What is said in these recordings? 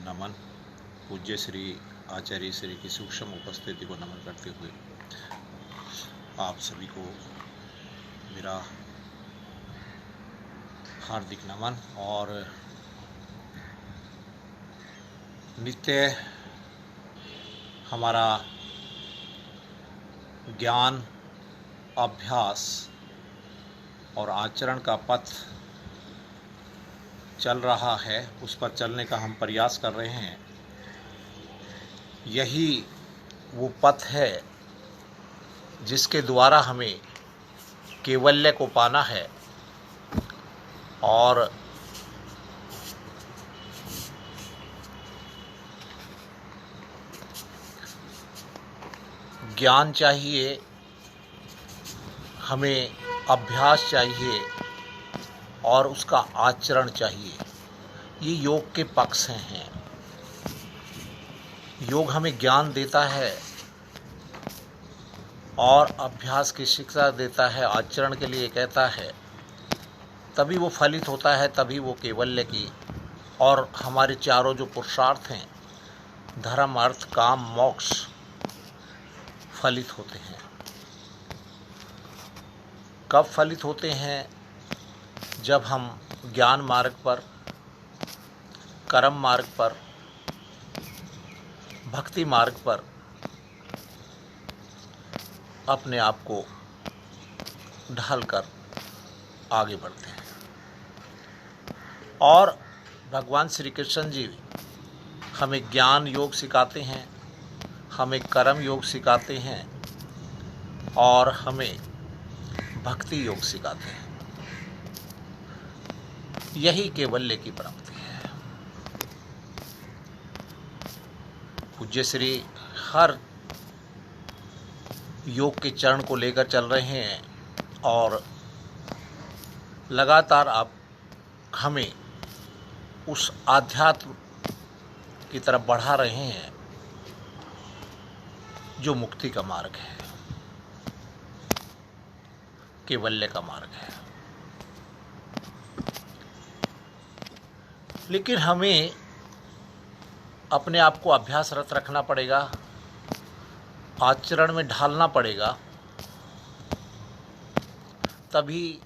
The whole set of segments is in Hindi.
नमन। पूज्य श्री आचार्य श्री की सूक्ष्म उपस्थिति को नमन करते हुए आप सभी को मेरा हार्दिक नमन। और नित्य हमारा ज्ञान, अभ्यास और आचरण का पथ चल रहा है, उस पर चलने का हम प्रयास कर रहे हैं। यही वो पथ है जिसके द्वारा हमें कैवल्य को पाना है। और ज्ञान चाहिए, हमें अभ्यास चाहिए और उसका आचरण चाहिए। ये योग के पक्ष हैं। योग हमें ज्ञान देता है और अभ्यास की शिक्षा देता है, आचरण के लिए कहता है, तभी वो फलित होता है, तभी वो कैवल्य की और हमारे चारों जो पुरुषार्थ हैं, धर्म, अर्थ, काम, मोक्ष, फलित होते हैं। कब फलित होते हैं? जब हम ज्ञान मार्ग पर, कर्म मार्ग पर, भक्ति मार्ग पर अपने आप को ढालकर आगे बढ़ते हैं। और भगवान श्री कृष्ण जी हमें ज्ञान योग सिखाते हैं, हमें कर्म योग सिखाते हैं और हमें भक्ति योग सिखाते हैं। यही कैवल्य की प्राप्ति है। पूज्य श्री हर योग के चरण को लेकर चल रहे हैं और लगातार आप हमें उस आध्यात्म की तरफ बढ़ा रहे हैं जो मुक्ति का मार्ग है, कैवल्य का मार्ग है। लेकिन हमें अपने आप को अभ्यासरत रखना पड़ेगा, आचरण में ढालना पड़ेगा, तभी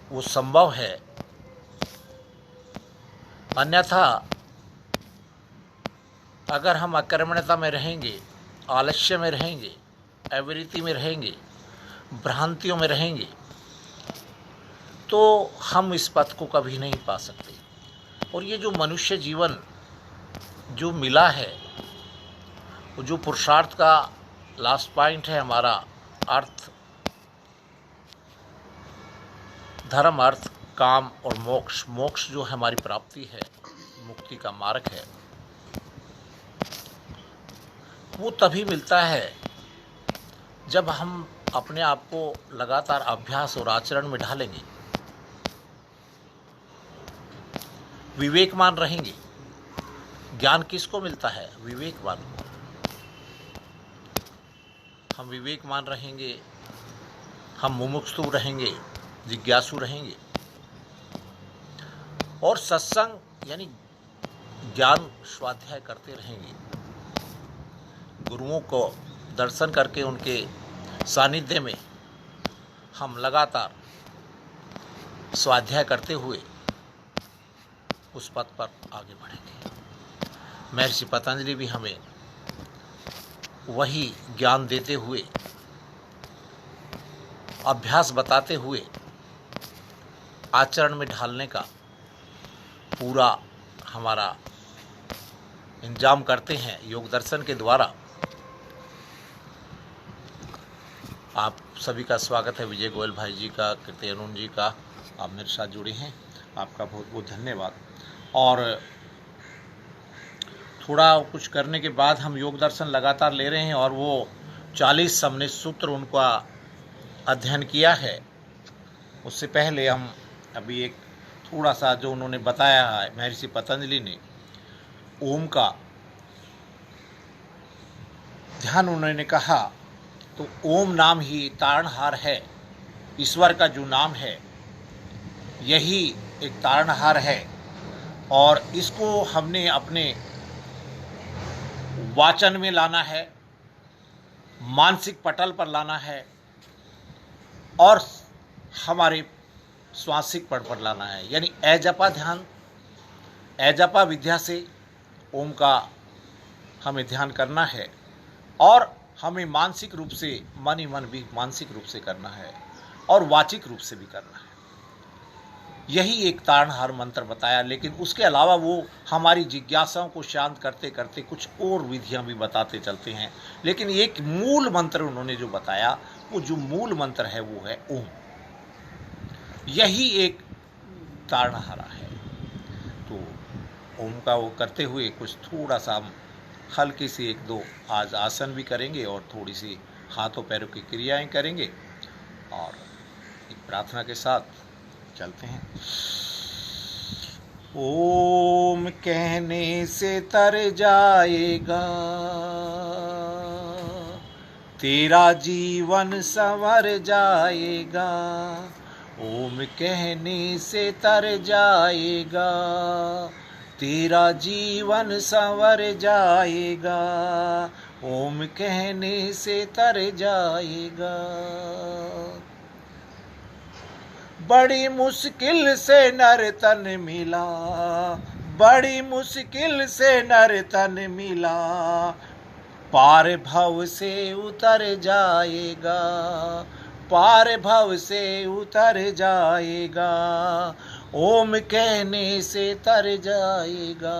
वो संभव है। अन्यथा अगर हम अकर्मण्यता में रहेंगे, आलस्य में रहेंगे, अविरति में रहेंगे, भ्रांतियों में रहेंगे, तो हम इस पथ को कभी नहीं पा सकते। और ये जो मनुष्य जीवन जो मिला है, वो जो पुरुषार्थ का लास्ट पॉइंट है, हमारा अर्थ, धर्म, अर्थ, काम और मोक्ष, मोक्ष जो हमारी प्राप्ति है, मुक्ति का मार्ग है, वो तभी मिलता है जब हम अपने आप को लगातार अभ्यास और आचरण में ढालेंगे, विवेकमान रहेंगे। ज्ञान किसको मिलता है? विवेकवान को। हम विवेकमान रहेंगे, हम मुमुक्षु रहेंगे, जिज्ञासु रहेंगे और सत्संग यानी ज्ञान स्वाध्याय करते रहेंगे। गुरुओं को दर्शन करके उनके सानिध्य में हम लगातार स्वाध्याय करते हुए उस पथ पर आगे बढ़ेंगे। महर्षि पतंजलि भी हमें वही ज्ञान देते हुए, अभ्यास बताते हुए आचरण में ढालने का पूरा हमारा इंतजाम करते हैं योग दर्शन के द्वारा। आप सभी का स्वागत है। विजय गोयल भाई जी का, कीर्ति अरुण जी का, आप मेरे साथ जुड़े हैं, आपका बहुत बहुत धन्यवाद। और थोड़ा कुछ करने के बाद हम योग दर्शन लगातार ले रहे हैं और वो 40 समन्वित सूत्र उनका अध्ययन किया है। उससे पहले हम अभी एक थोड़ा सा जो उन्होंने बताया है, महर्षि पतंजलि ने ओम का ध्यान उन्होंने कहा, तो ओम नाम ही तारणहार है। ईश्वर का जो नाम है, यही एक तारणहार है और इसको हमने अपने वाचन में लाना है, मानसिक पटल पर लाना है और हमारे स्वासिक पट पर लाना है। यानी अजपा ध्यान, अजपा विद्या से ओम का हमें ध्यान करना है और हमें मानसिक रूप से, मन ही मन भी मानसिक रूप से करना है और वाचिक रूप से भी करना है। यही एक तारणहार मंत्र बताया, लेकिन उसके अलावा वो हमारी जिज्ञासाओं को शांत करते करते कुछ और विधियां भी बताते चलते हैं। लेकिन एक मूल मंत्र उन्होंने जो बताया, वो जो मूल मंत्र है वो है ओम। यही एक तारणहारा है। तो ओम का वो करते हुए कुछ थोड़ा सा हम हल्की सी एक दो आज आसन भी करेंगे और थोड़ी सी हाथों पैरों की क्रियाएं करेंगे और एक प्रार्थना के साथ चलते हैं। ओम कहने से तर जाएगा, तेरा जीवन संवर जाएगा। ओम कहने से तर जाएगा, तेरा जीवन संवर जाएगा। ओम कहने से तर जाएगा। बड़ी मुश्किल से नर तन मिला, बड़ी मुश्किल से नर तन मिला, पार भव से उतर जाएगा, पार भव से उतर जाएगा। ओम कहने से तर जाएगा,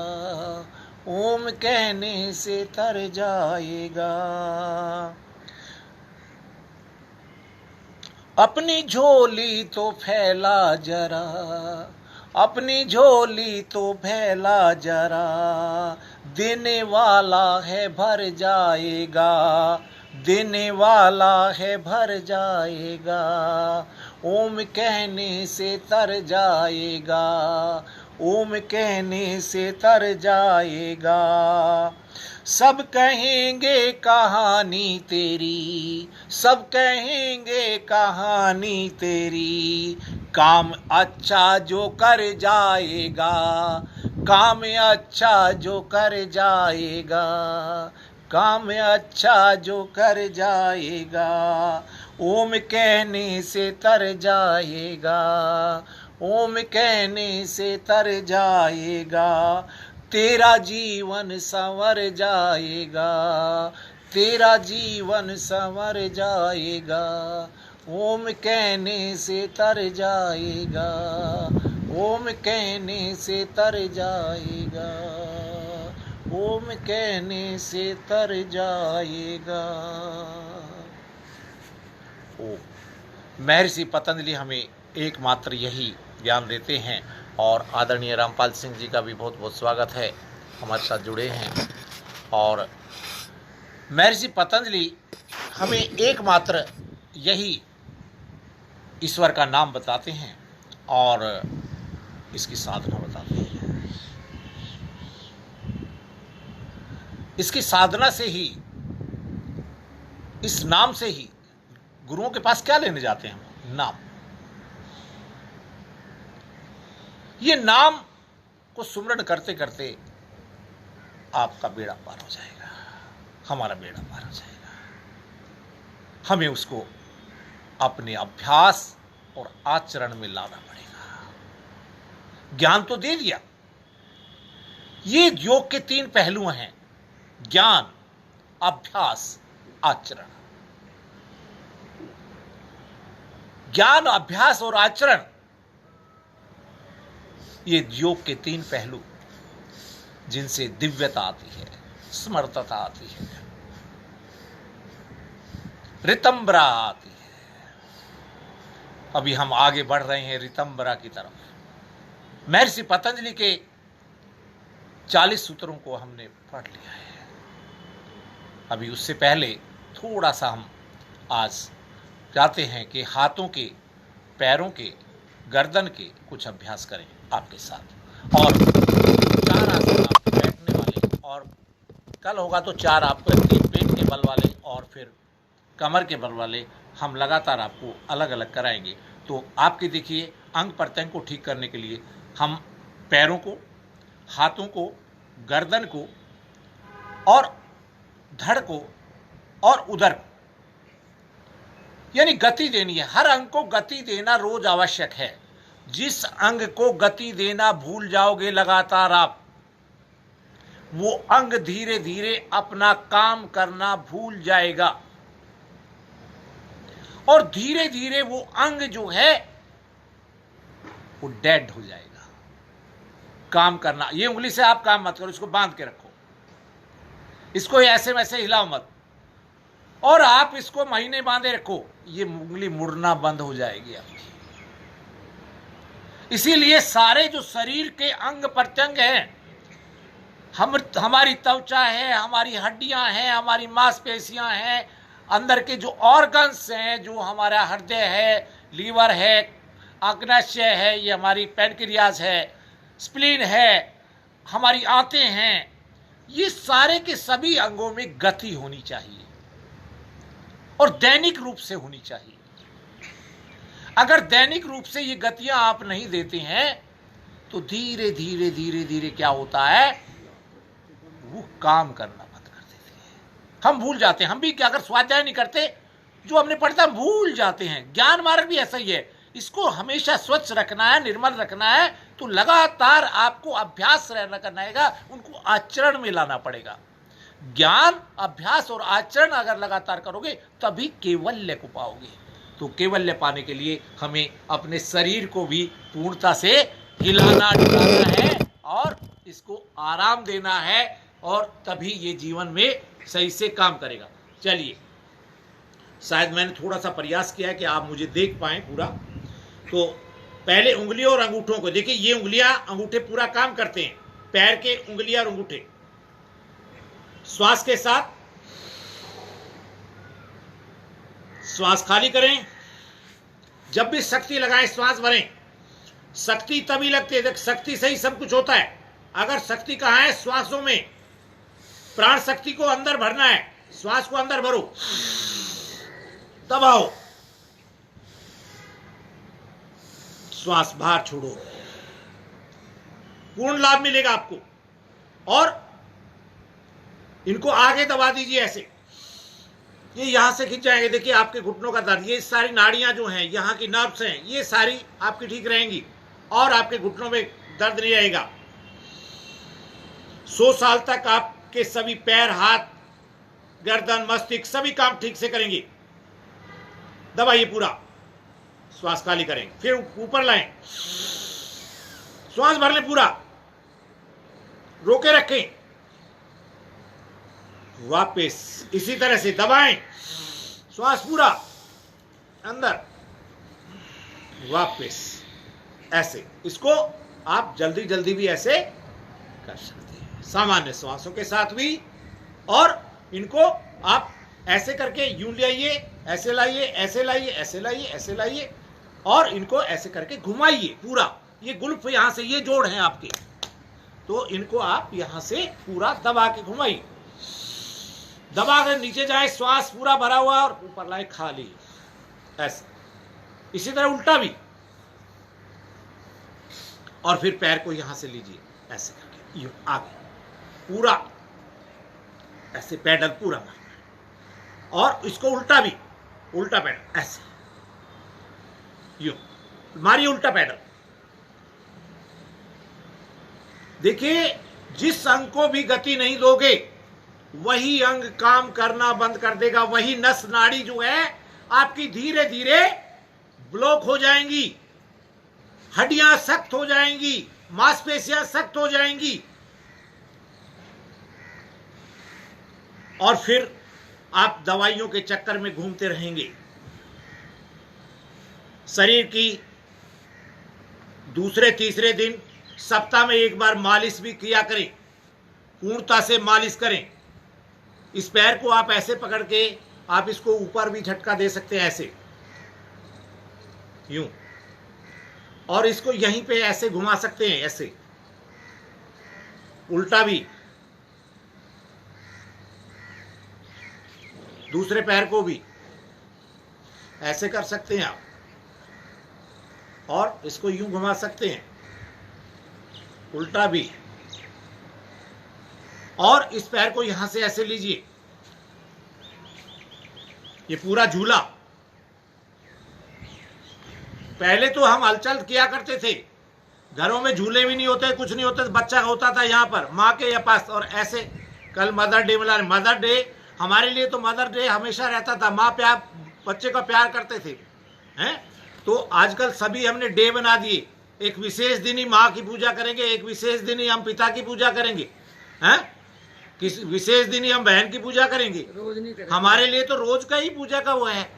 ओम कहने से तर जाएगा। अपनी झोली तो फैला जरा, अपनी झोली तो फैला जरा, देने वाला है भर जाएगा, देने वाला है भर जाएगा। ओम कहने से तर जाएगा, ओम कहने से तर जाएगा। सब कहेंगे कहानी तेरी, सब कहेंगे कहानी तेरी, काम अच्छा जो कर जाएगा, काम अच्छा जो कर जाएगा, काम अच्छा जो कर जाएगा। ओम कहने से तर जाएगा, ओम कहने से तर जाएगा। तेरा जीवन संवर जाएगा, तेरा जीवन संवर जाएगा। ओम कहने से तर जाएगा, ओम कहने से तर जाएगा, ओम कहने से तर जाएगा। ओम। महर्षि पतंजलि हमें एकमात्र यही ज्ञान देते हैं और आदरणीय रामपाल सिंह जी का भी बहुत बहुत स्वागत है, हमारे साथ जुड़े हैं। और महर्षि पतंजलि हमें एकमात्र यही ईश्वर का नाम बताते हैं और इसकी साधना बताते हैं। इसकी साधना से ही, इस नाम से ही, गुरुओं के पास क्या लेने जाते हैं? नाम। ये नाम को सुमरण करते करते आपका बेड़ा पार हो जाएगा, हमारा बेड़ा पार हो जाएगा। हमें उसको अपने अभ्यास और आचरण में लाना पड़ेगा। ज्ञान तो दे दिया, ये योग के 3 पहलू हैं: ज्ञान, अभ्यास, आचरण। ज्ञान, अभ्यास और आचरण, ये योग के 3 पहलू जिनसे दिव्यता आती है, स्मर्तता आती है, ऋतंबरा आती है। अभी हम आगे बढ़ रहे हैं ऋतंबरा की तरफ। महर्षि पतंजलि के 40 सूत्रों को हमने पढ़ लिया है। अभी उससे पहले थोड़ा सा हम आज चाहते हैं कि हाथों के, पैरों के, गर्दन के कुछ अभ्यास करें आपके साथ। और 4 आसन आप बैठने वाले, और कल होगा तो 4 आपको पेट के बल वाले और फिर कमर के बल वाले हम लगातार आपको अलग अलग कराएंगे। तो आपके देखिए, अंग प्रत्यंग को ठीक करने के लिए हम पैरों को हाथों को, गर्दन को और धड़ को और उदर को, यानी गति देनी है। हर अंग को गति देना रोज आवश्यक है। जिस अंग को गति देना भूल जाओगे लगातार आप, वो अंग धीरे धीरे अपना काम करना भूल जाएगा और धीरे धीरे वो अंग जो है वो डेड हो जाएगा। काम करना, ये उंगली से आप काम मत करो, इसको बांध के रखो, इसको ऐसे वैसे हिलाओ मत, और आप इसको महीने बांधे रखो, ये उंगली मुड़ना बंद हो जाएगी आपकी। इसीलिए सारे जो शरीर के अंग प्रत्यंग हैं, हमारी त्वचा है, हमारी हड्डियां हैं, हमारी मांसपेशियां हैं, अंदर के जो ऑर्गन्स हैं, जो हमारा हृदय है, लीवर है, अग्नाशय है, ये हमारी पैनक्रियाज है, स्प्लीन है, हमारी आंतें हैं, ये सारे के सभी अंगों में गति होनी चाहिए और दैनिक रूप से होनी चाहिए। अगर दैनिक रूप से ये गतियां आप नहीं देते हैं तो धीरे धीरे धीरे धीरे क्या होता है, वो काम करना बंद कर देती है। हम भूल जाते हैं। हम भी क्या, अगर स्वाध्याय नहीं करते, जो हमने पढ़ता हम भूल जाते हैं। ज्ञान मार्ग भी ऐसा ही है, इसको हमेशा स्वच्छ रखना है, निर्मल रखना है, तो लगातार आपको अभ्यास करना है, उनको आचरण में लाना पड़ेगा। ज्ञान, अभ्यास और आचरण अगर लगातार करोगे तभी केवल्य को पाओगे। तो केवल्य पाने के लिए हमें अपने शरीर को भी पूर्णता से हिलाना डुलाना है और इसको आराम देना है, और तभी ये जीवन में सही से काम करेगा। चलिए, शायद मैंने थोड़ा सा प्रयास किया है कि आप मुझे देख पाएं पूरा। तो पहले उंगलियों और अंगूठों को देखिए, ये उंगलियां अंगूठे पूरा काम करते हैं, पैर के उंगलियां और अंगूठे। श्वास के साथ श्वास खाली करें, जब भी शक्ति लगाएं श्वास भरें। शक्ति तभी लगती है जब शक्ति से ही सब कुछ होता है। अगर शक्ति कहाँ है, श्वासों में। प्राण शक्ति को अंदर भरना है, श्वास को अंदर भरो, दबाओ, श्वास बाहर छोड़ो, पूर्ण लाभ मिलेगा आपको। और इनको आगे दबा दीजिए ऐसे, ये यहां से खिंच जाएंगे। देखिए आपके घुटनों का दर्द, ये सारी नाड़ियां जो हैं, यहाँ की नर्व्स हैं, ये सारी आपकी ठीक रहेंगी और आपके घुटनों में दर्द नहीं रहेगा। 100 साल तक आपके सभी पैर, हाथ, गर्दन, मस्तिष्क सभी काम ठीक से करेंगे। दबाइए पूरा, श्वास खाली करेंगे, फिर ऊपर लाएं, श्वास भर लें पूरा, रोके रखें, वापस इसी तरह से दबाएं, श्वास पूरा अंदर, वापस ऐसे। इसको आप जल्दी जल्दी भी ऐसे कर सकते हैं, सामान्य श्वासों के साथ भी। और इनको आप ऐसे करके यूं लाइए, ऐसे लाइए, ऐसे लाइए, ऐसे लाइए, ऐसे लाइए, और इनको ऐसे करके घुमाइए पूरा। ये गुल्फ यहां से, ये जोड़ हैं आपके, तो इनको आप यहां से पूरा दबा के घुमाइए। दबा कर नीचे जाए, श्वास पूरा भरा हुआ, और ऊपर लाए खाली, ऐसे। इसी तरह उल्टा भी। और फिर पैर को यहां से लीजिए ऐसे करके, यूं आगे पूरा ऐसे पैडल पूरा मारना। और इसको उल्टा भी, उल्टा पैडल ऐसे, यूं मारिए उल्टा पैडल। देखिए, जिस अंग को भी गति नहीं दोगे वही अंग काम करना बंद कर देगा। वही नस नाड़ी जो है आपकी धीरे धीरे ब्लॉक हो जाएंगी, हड्डियां सख्त हो जाएंगी, मांसपेशियां सख्त हो जाएंगी, और फिर आप दवाइयों के चक्कर में घूमते रहेंगे। शरीर की दूसरे तीसरे दिन सप्ताह में एक बार मालिश भी किया करें, पूर्णता से मालिश करें। इस पैर को आप ऐसे पकड़ के आप इसको ऊपर भी झटका दे सकते हैं, ऐसे यूं, और इसको यहीं पे ऐसे घुमा सकते हैं, ऐसे उल्टा भी। दूसरे पैर को भी ऐसे कर सकते हैं आप, और इसको यूं घुमा सकते हैं, उल्टा भी, और इस पैर को यहां से ऐसे लीजिए, ये पूरा झूला। पहले तो हम हलचल किया करते थे, घरों में झूले भी नहीं होते, कुछ नहीं होता, बच्चा होता था यहाँ पर माँ के या पास, और ऐसे कल मदर डे मिला। मदर डे हमारे लिए तो मदर डे हमेशा रहता था, माँ प्यार बच्चे का प्यार करते थे, हैं। तो आजकल सभी हमने डे बना दिए, एक विशेष दिन ही माँ की पूजा करेंगे, एक विशेष दिन ही हम पिता की पूजा करेंगे, हैं, किसी विशेष दिन ही हम बहन की पूजा करेंगे। रोज नहीं करेंगे। हमारे लिए तो रोज का ही पूजा का वो है।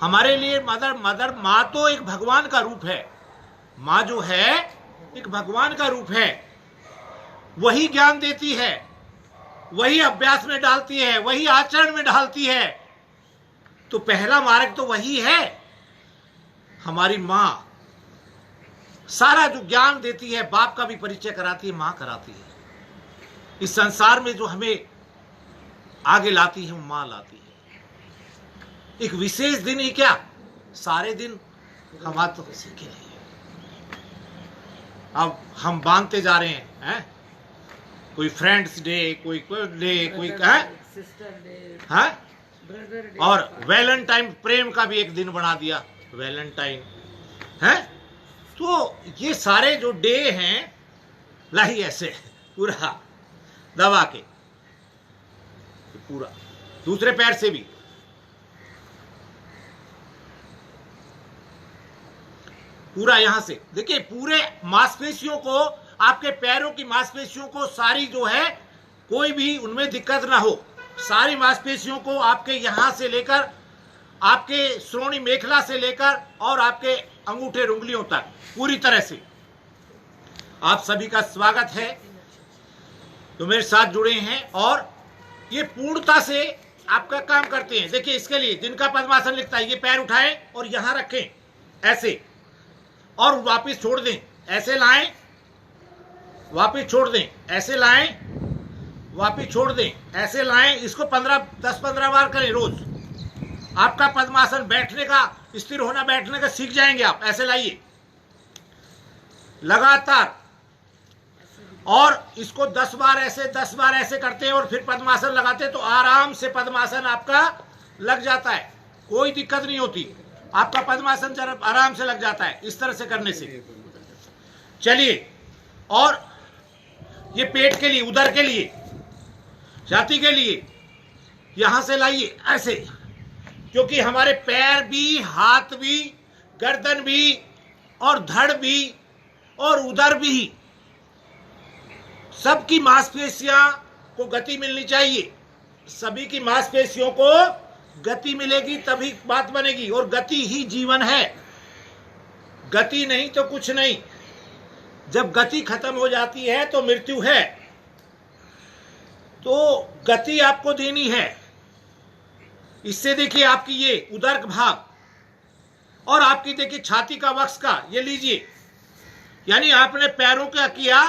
हमारे लिए मदर माँ तो एक भगवान का रूप है। माँ जो है एक भगवान का रूप है, वही ज्ञान देती है, वही अभ्यास में डालती है, वही आचरण में डालती है। तो पहला मार्ग तो वही है। हमारी माँ सारा जो ज्ञान देती है, बाप का भी परिचय कराती है, माँ कराती है। इस संसार में जो हमें आगे लाती है वो माँ लाती है। एक विशेष दिन ही क्या, सारे दिन हमारे तो उसी के लिए। अब हम बांधते जा रहे हैं, कोई फ्रेंड्स डे, कोई डे, कोई सिस्टर डे, ब्रदर डे, और वैलेंटाइन, प्रेम का भी एक दिन बना दिया वैलेंटाइन, है। तो ये सारे जो डे हैं, लाई ऐसे पूरा दबा के, पूरा दूसरे पैर से भी पूरा यहां से देखिए, पूरे मांसपेशियों को, आपके पैरों की मांसपेशियों को सारी जो है, कोई भी उनमें दिक्कत ना हो, सारी मांसपेशियों को आपके यहां से लेकर, आपके श्रोणी मेखला से लेकर और आपके अंगूठे उंगलियों तक पूरी तरह से। आप सभी का स्वागत है तो मेरे साथ जुड़े हैं, और ये पूर्णता से आपका काम करते हैं। देखिए, इसके लिए जिनका पद्मासन लिखता है, ये पैर उठाएं और यहां रखें ऐसे, और वापस छोड़ दें, ऐसे लाएं, वापस छोड़ दें, ऐसे लाएं, वापस छोड़ दें, ऐसे लाएं। इसको 10-15 बार करें रोज। आपका पद्मासन बैठने का, स्थिर होना, बैठने का सीख जाएंगे आप। ऐसे लाइए लगातार, और इसको 10 बार ऐसे करते हैं, और फिर पद्मासन लगाते हैं, तो आराम से पद्मासन आपका लग जाता है, कोई दिक्कत नहीं होती। आपका पद्मासन जरा आराम से लग जाता है इस तरह से करने से। चलिए, और ये पेट के लिए, उदर के लिए, छाती के लिए, यहां से लाइए ऐसे, क्योंकि हमारे पैर भी, हाथ भी, गर्दन भी, और धड़ भी, और उदर भी, सबकी मांसपेशियां को गति मिलनी चाहिए। सभी की मांसपेशियों को गति मिलेगी तभी बात बनेगी, और गति ही जीवन है। गति नहीं तो कुछ नहीं। जब गति खत्म हो जाती है तो मृत्यु है। तो गति आपको देनी है। इससे देखिए, आपकी ये उदर भाग, और आपकी देखिए छाती का वक्ष का, ये लीजिए, यानी आपने पैरों का किया,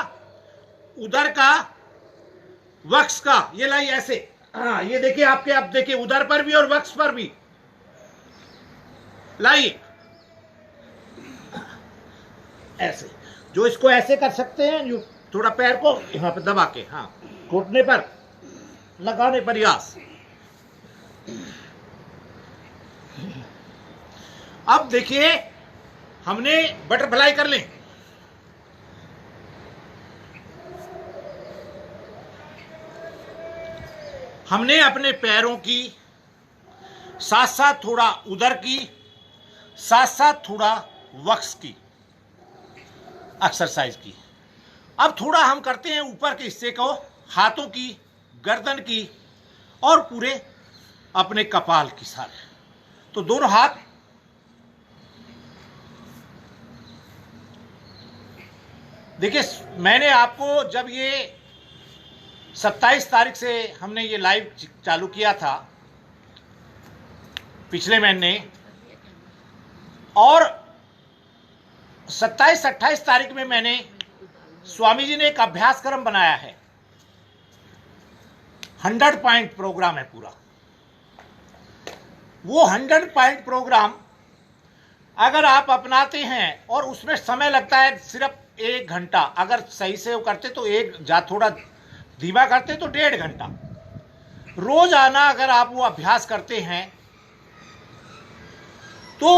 उदर का, वक्ष का, ये लाई ऐसे। हाँ, ये देखिए आपके, आप देखिए उदर पर भी और वक्ष पर भी लाइए ऐसे। जो इसको ऐसे कर सकते हैं, जो थोड़ा पैर को यहां पर दबा के, हाँ, घुटने पर लगाने प्रयास। अब देखिए, हमने बटरफ्लाई कर लें। हमने अपने पैरों की साथ साथ थोड़ा उदर की, साथ साथ थोड़ा वक्ष की एक्सरसाइज की। अब थोड़ा हम करते हैं ऊपर के हिस्से को, हाथों की, गर्दन की, और पूरे अपने कपाल की सारे। तो दोनों हाथ, देखिए, मैंने आपको जब ये 27 तारीख से हमने ये लाइव चालू किया था पिछले महीने, और 27-28 तारीख में मैंने, स्वामी जी ने एक अभ्यास क्रम बनाया है, 100 पॉइंट प्रोग्राम है पूरा। वो 100 पॉइंट प्रोग्राम अगर आप अपनाते हैं, और उसमें समय लगता है सिर्फ 1 घंटा, अगर सही से वो करते तो थोड़ा धीमा करते तो 1.5 घंटा। रोजाना अगर आप वो अभ्यास करते हैं तो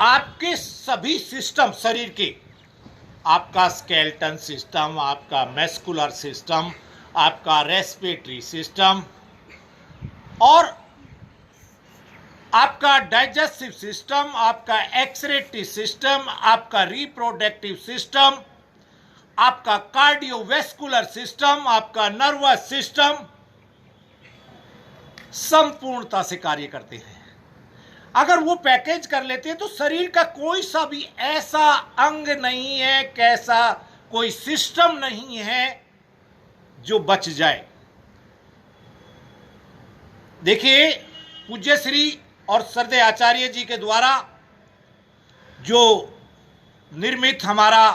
आपके सभी सिस्टम शरीर के, आपका स्केलेटन सिस्टम, आपका मस्कुलर सिस्टम, आपका रेस्पिरेटरी सिस्टम और आपका डाइजेस्टिव सिस्टम, आपका एक्सक्रीटरी सिस्टम, आपका रिप्रोडक्टिव सिस्टम, आपका कार्डियोवैस्कुलर सिस्टम, आपका नर्वस सिस्टम संपूर्णता से कार्य करते हैं। अगर वो पैकेज कर लेते हैं तो शरीर का कोई सा भी ऐसा अंग नहीं है, कैसा कोई सिस्टम नहीं है जो बच जाए। देखिए, पूज्य श्री और श्रद्धेय आचार्य जी के द्वारा जो निर्मित हमारा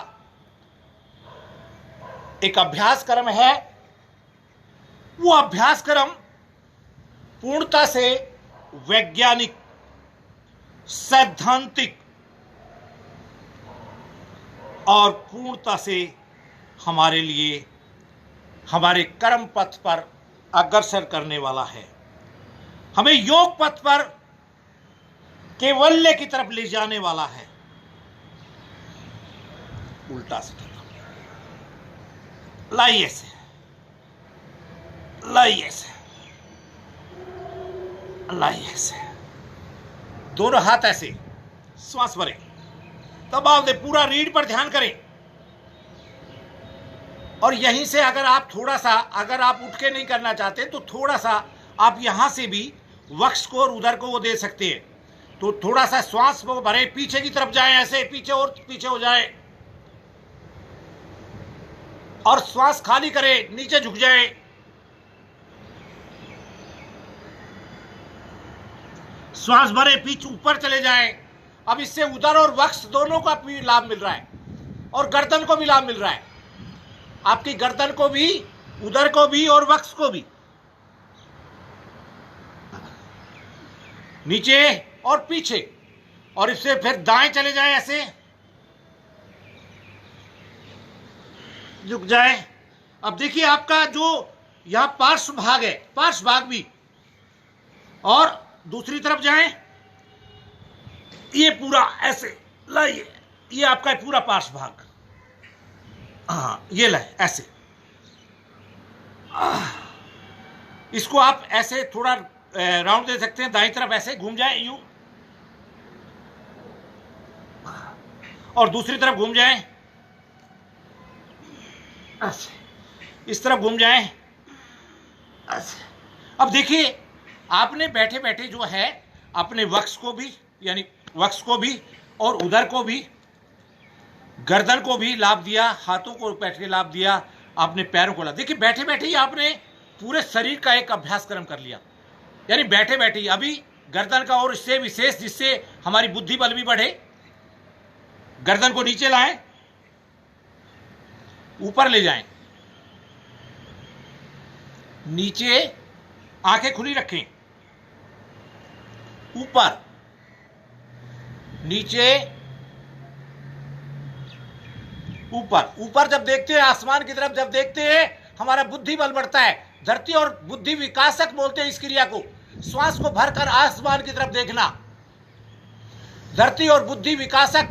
एक अभ्यास क्रम है, वो अभ्यास क्रम पूर्णता से वैज्ञानिक, सैद्धांतिक और पूर्णता से हमारे लिए हमारे कर्म पथ पर अग्रसर करने वाला है, हमें योग पथ पर कैवल्य की तरफ ले जाने वाला है। उल्टा से लाइए से, लाइए से, लाइए से, दोनों हाथ ऐसे, श्वास भरें, दबाव दे, पूरा रीढ़ पर ध्यान करें। और यहीं से अगर आप थोड़ा सा, अगर आप उठ के नहीं करना चाहते तो थोड़ा सा आप यहां से भी वक्ष को और उधर को वो दे सकते हैं। तो थोड़ा सा श्वास को भरे, पीछे की तरफ जाएं, ऐसे पीछे और पीछे हो जाए और श्वास खाली करें, नीचे झुक जाएं। श्वास भरे, पीछे ऊपर चले जाएं। अब इससे उदर और वक्ष दोनों का भी लाभ मिल रहा है और गर्दन को भी लाभ मिल रहा है, आपकी गर्दन को भी, उदर को भी और वक्ष को भी। नीचे और पीछे, और इससे फिर दाएं चले जाएं, ऐसे झुक जाए। अब देखिए आपका जो यहां पार्श्व भाग है, पार्श्व भाग भी, और दूसरी तरफ जाएं, ये पूरा ऐसे लाइए, ये आपका पूरा पार्श्व भाग, हाँ ये लाए ऐसे। इसको आप ऐसे थोड़ा राउंड दे सकते हैं, दाईं तरफ ऐसे घूम जाए यूं, और दूसरी तरफ घूम जाए ऐसे, इस तरफ घूम जाए ऐसे। अब देखिए, आपने बैठे बैठे जो है अपने वक्ष को भी, यानी वक्ष को भी और उदर को भी, गर्दन को भी लाभ दिया, हाथों को बैठ के लाभ दिया, आपने पैरों को लाभ। देखिए, बैठे बैठे ही आपने पूरे शरीर का एक अभ्यास क्रम कर लिया, यानी बैठे बैठे ही। अभी गर्दन का और इससे विशेष, जिससे हमारी बुद्धि बल भी बढ़े, गर्दन को नीचे लाएं, ऊपर ले जाएं, नीचे आंखें खुली रखें, ऊपर नीचे ऊपर। ऊपर जब देखते हैं, आसमान की तरफ जब देखते हैं, हमारा बुद्धि बल बढ़ता है। धरती और बुद्धि विकासक बोलते हैं इस क्रिया को। श्वास को भरकर आसमान की तरफ देखना, धरती और बुद्धि विकासक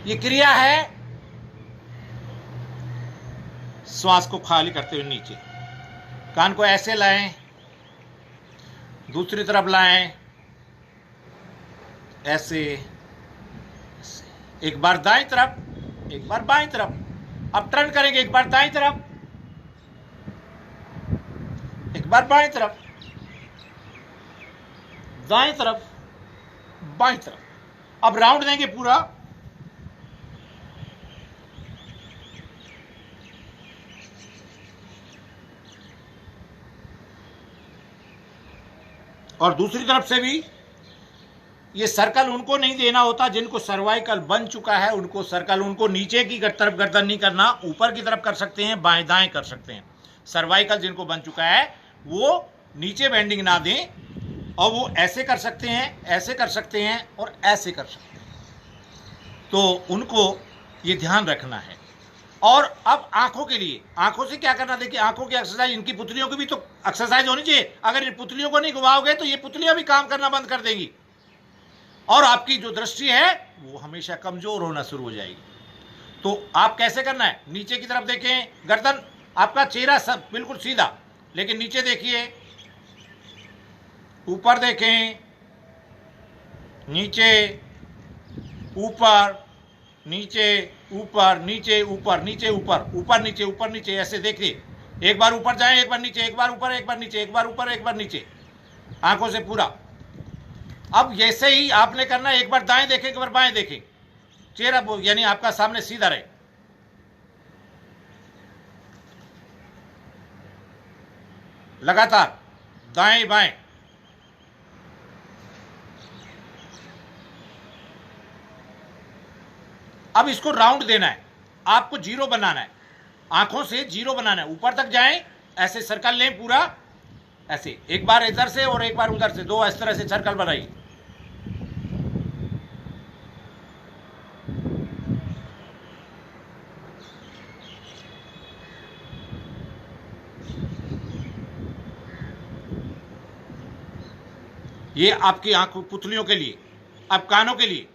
ये क्रिया है। श्वास को खाली करते हुए नीचे, कान को ऐसे लाएं, दूसरी तरफ लाएं, ऐसे, एक बार दाईं तरफ, एक बार बाईं तरफ। अब टर्न करेंगे, एक बार दाईं तरफ, एक बार बाईं तरफ, दाईं तरफ, बाईं तरफ। अब राउंड देंगे पूरा, और दूसरी तरफ से भी। ये सर्कल उनको नहीं देना होता जिनको सर्वाइकल बन चुका है, उनको सर्कल, उनको नीचे की तरफ गर्दन नहीं करना, ऊपर की तरफ कर सकते हैं, बाएं दाएं कर सकते हैं। सर्वाइकल जिनको बन चुका है वो नीचे बेंडिंग ना दें, और वो ऐसे कर सकते हैं, ऐसे कर सकते हैं और ऐसे कर सकते हैं। तो उनको ये ध्यान रखना है। और अब आंखों के लिए, आंखों से क्या करना, देखिए आंखों की एक्सरसाइज, इनकी पुतलियों की भी तो एक्सरसाइज होनी चाहिए। अगर इन पुतलियों को नहीं घुमाओगे तो ये पुतलियां भी काम करना बंद कर देंगी और आपकी जो दृष्टि है वो हमेशा कमजोर होना शुरू हो जाएगी। तो आप कैसे करना है, नीचे की तरफ देखें, गर्दन, आपका चेहरा सब बिल्कुल सीधा, लेकिन नीचे देखिए, ऊपर देखें, नीचे, ऊपर, नीचे, ऊपर, नीचे, ऊपर, नीचे, ऊपर, ऊपर, नीचे, ऊपर, नीचे, ऐसे देखिए। एक बार ऊपर जाएं, एक बार नीचे, एक बार ऊपर, एक बार नीचे, एक बार ऊपर, एक बार नीचे, आंखों से पूरा। अब जैसे ही आपने करना है, एक बार दाएं देखें, एक बार बाएं देखें, चेहरा यानी आपका सामने सीधा रहे। लगातार दाएं बाएं। अब इसको राउंड देना है, आपको जीरो बनाना है, आंखों से जीरो बनाना है, ऊपर तक जाएं, ऐसे सर्कल लें पूरा, ऐसे एक बार इधर से और एक बार उधर से, दो इस तरह से सर्कल बनाइए। ये आपकी आंखों पुतलियों के लिए। अब कानों के लिए,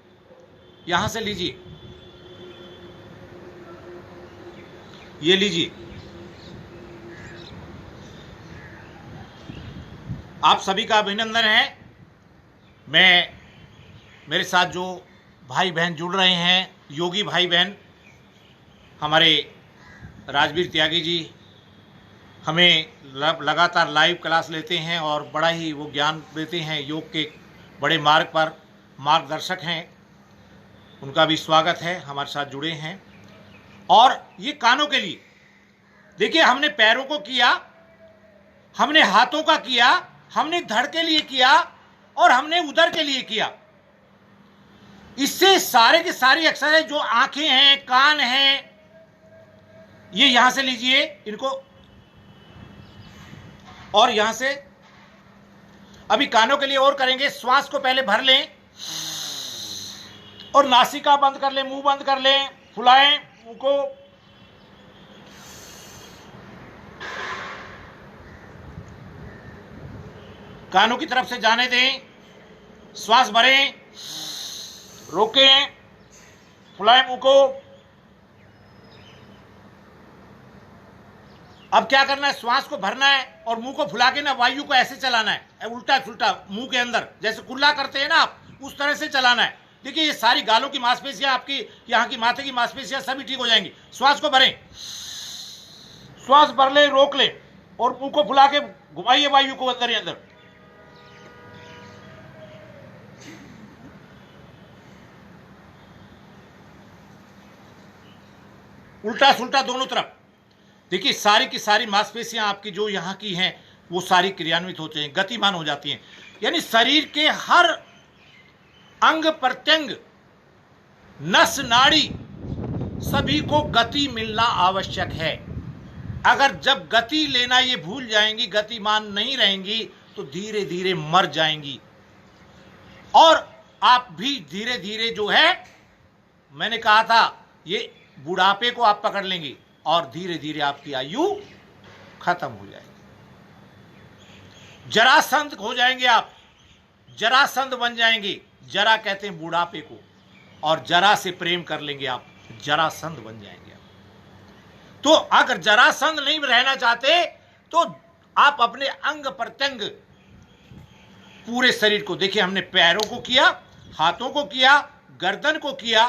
यहां से लीजिए, ये लीजिए, आप सभी का अभिनंदन है। मैं, मेरे साथ जो भाई बहन जुड़ रहे हैं, योगी भाई बहन, हमारे राजवीर त्यागी जी हमें लगातार लाइव क्लास लेते हैं और बड़ा ही वो ज्ञान देते हैं, योग के बड़े मार्ग पर मार्गदर्शक हैं, उनका भी स्वागत है, हमारे साथ जुड़े हैं। और ये कानों के लिए, देखिए हमने पैरों को किया, हमने हाथों का किया, हमने धड़ के लिए किया और हमने उदर के लिए किया। इससे सारे की सारी एक्सरसाइज, जो आंखें हैं, कान हैं, ये यहां से लीजिए इनको, और यहां से अभी कानों के लिए और करेंगे। श्वास को पहले भर लें और नासिका बंद कर लें, मुंह बंद कर लें, फुलाएं मुंह को, कानों की तरफ से जाने दें, श्वास भरें, रोकें, फुलाएं मुंह को। अब क्या करना है, श्वास को भरना है और मुंह को फुला के ना वायु को ऐसे चलाना है, उल्टा सुल्टा मुंह के अंदर, जैसे कुल्ला करते हैं ना आप, उस तरह से चलाना है। देखिए ये सारी गालों की मांसपेशियां, आपकी यहाँ की माथे की मांसपेशियां सभी ठीक हो जाएंगी। श्वास को भरें, श्वास भर ले, रोक ले और मुंह को फुला के घुमाइए वायु को अंदर ही अंदर। उल्टा सुल्टा दोनों तरफ। देखिए सारी की सारी मांसपेशियां आपकी जो यहाँ की हैं वो सारी क्रियान्वित होते हैं, गतिमान हो जाती हैं। यानी शरीर के हर अंग प्रत्यंग, नस नाड़ी, सभी को गति मिलना आवश्यक है। अगर जब गति लेना ये भूल जाएंगी, गतिमान नहीं रहेंगी, तो धीरे धीरे मर जाएंगी और आप भी धीरे धीरे जो है, मैंने कहा था, ये बुढ़ापे को आप पकड़ लेंगे और धीरे धीरे आपकी आयु खत्म हो जाएगी। जरासंध हो जाएंगे आप, जरासंध बन जाएंगे। जरा कहते हैं बुढ़ापे को, और जरा से प्रेम कर लेंगे आप, जरासंध बन जाएंगे आप। तो अगर जरासंध नहीं रहना चाहते तो आप अपने अंग प्रत्यंग, पूरे शरीर को, देखिए हमने पैरों को किया, हाथों को किया, गर्दन को किया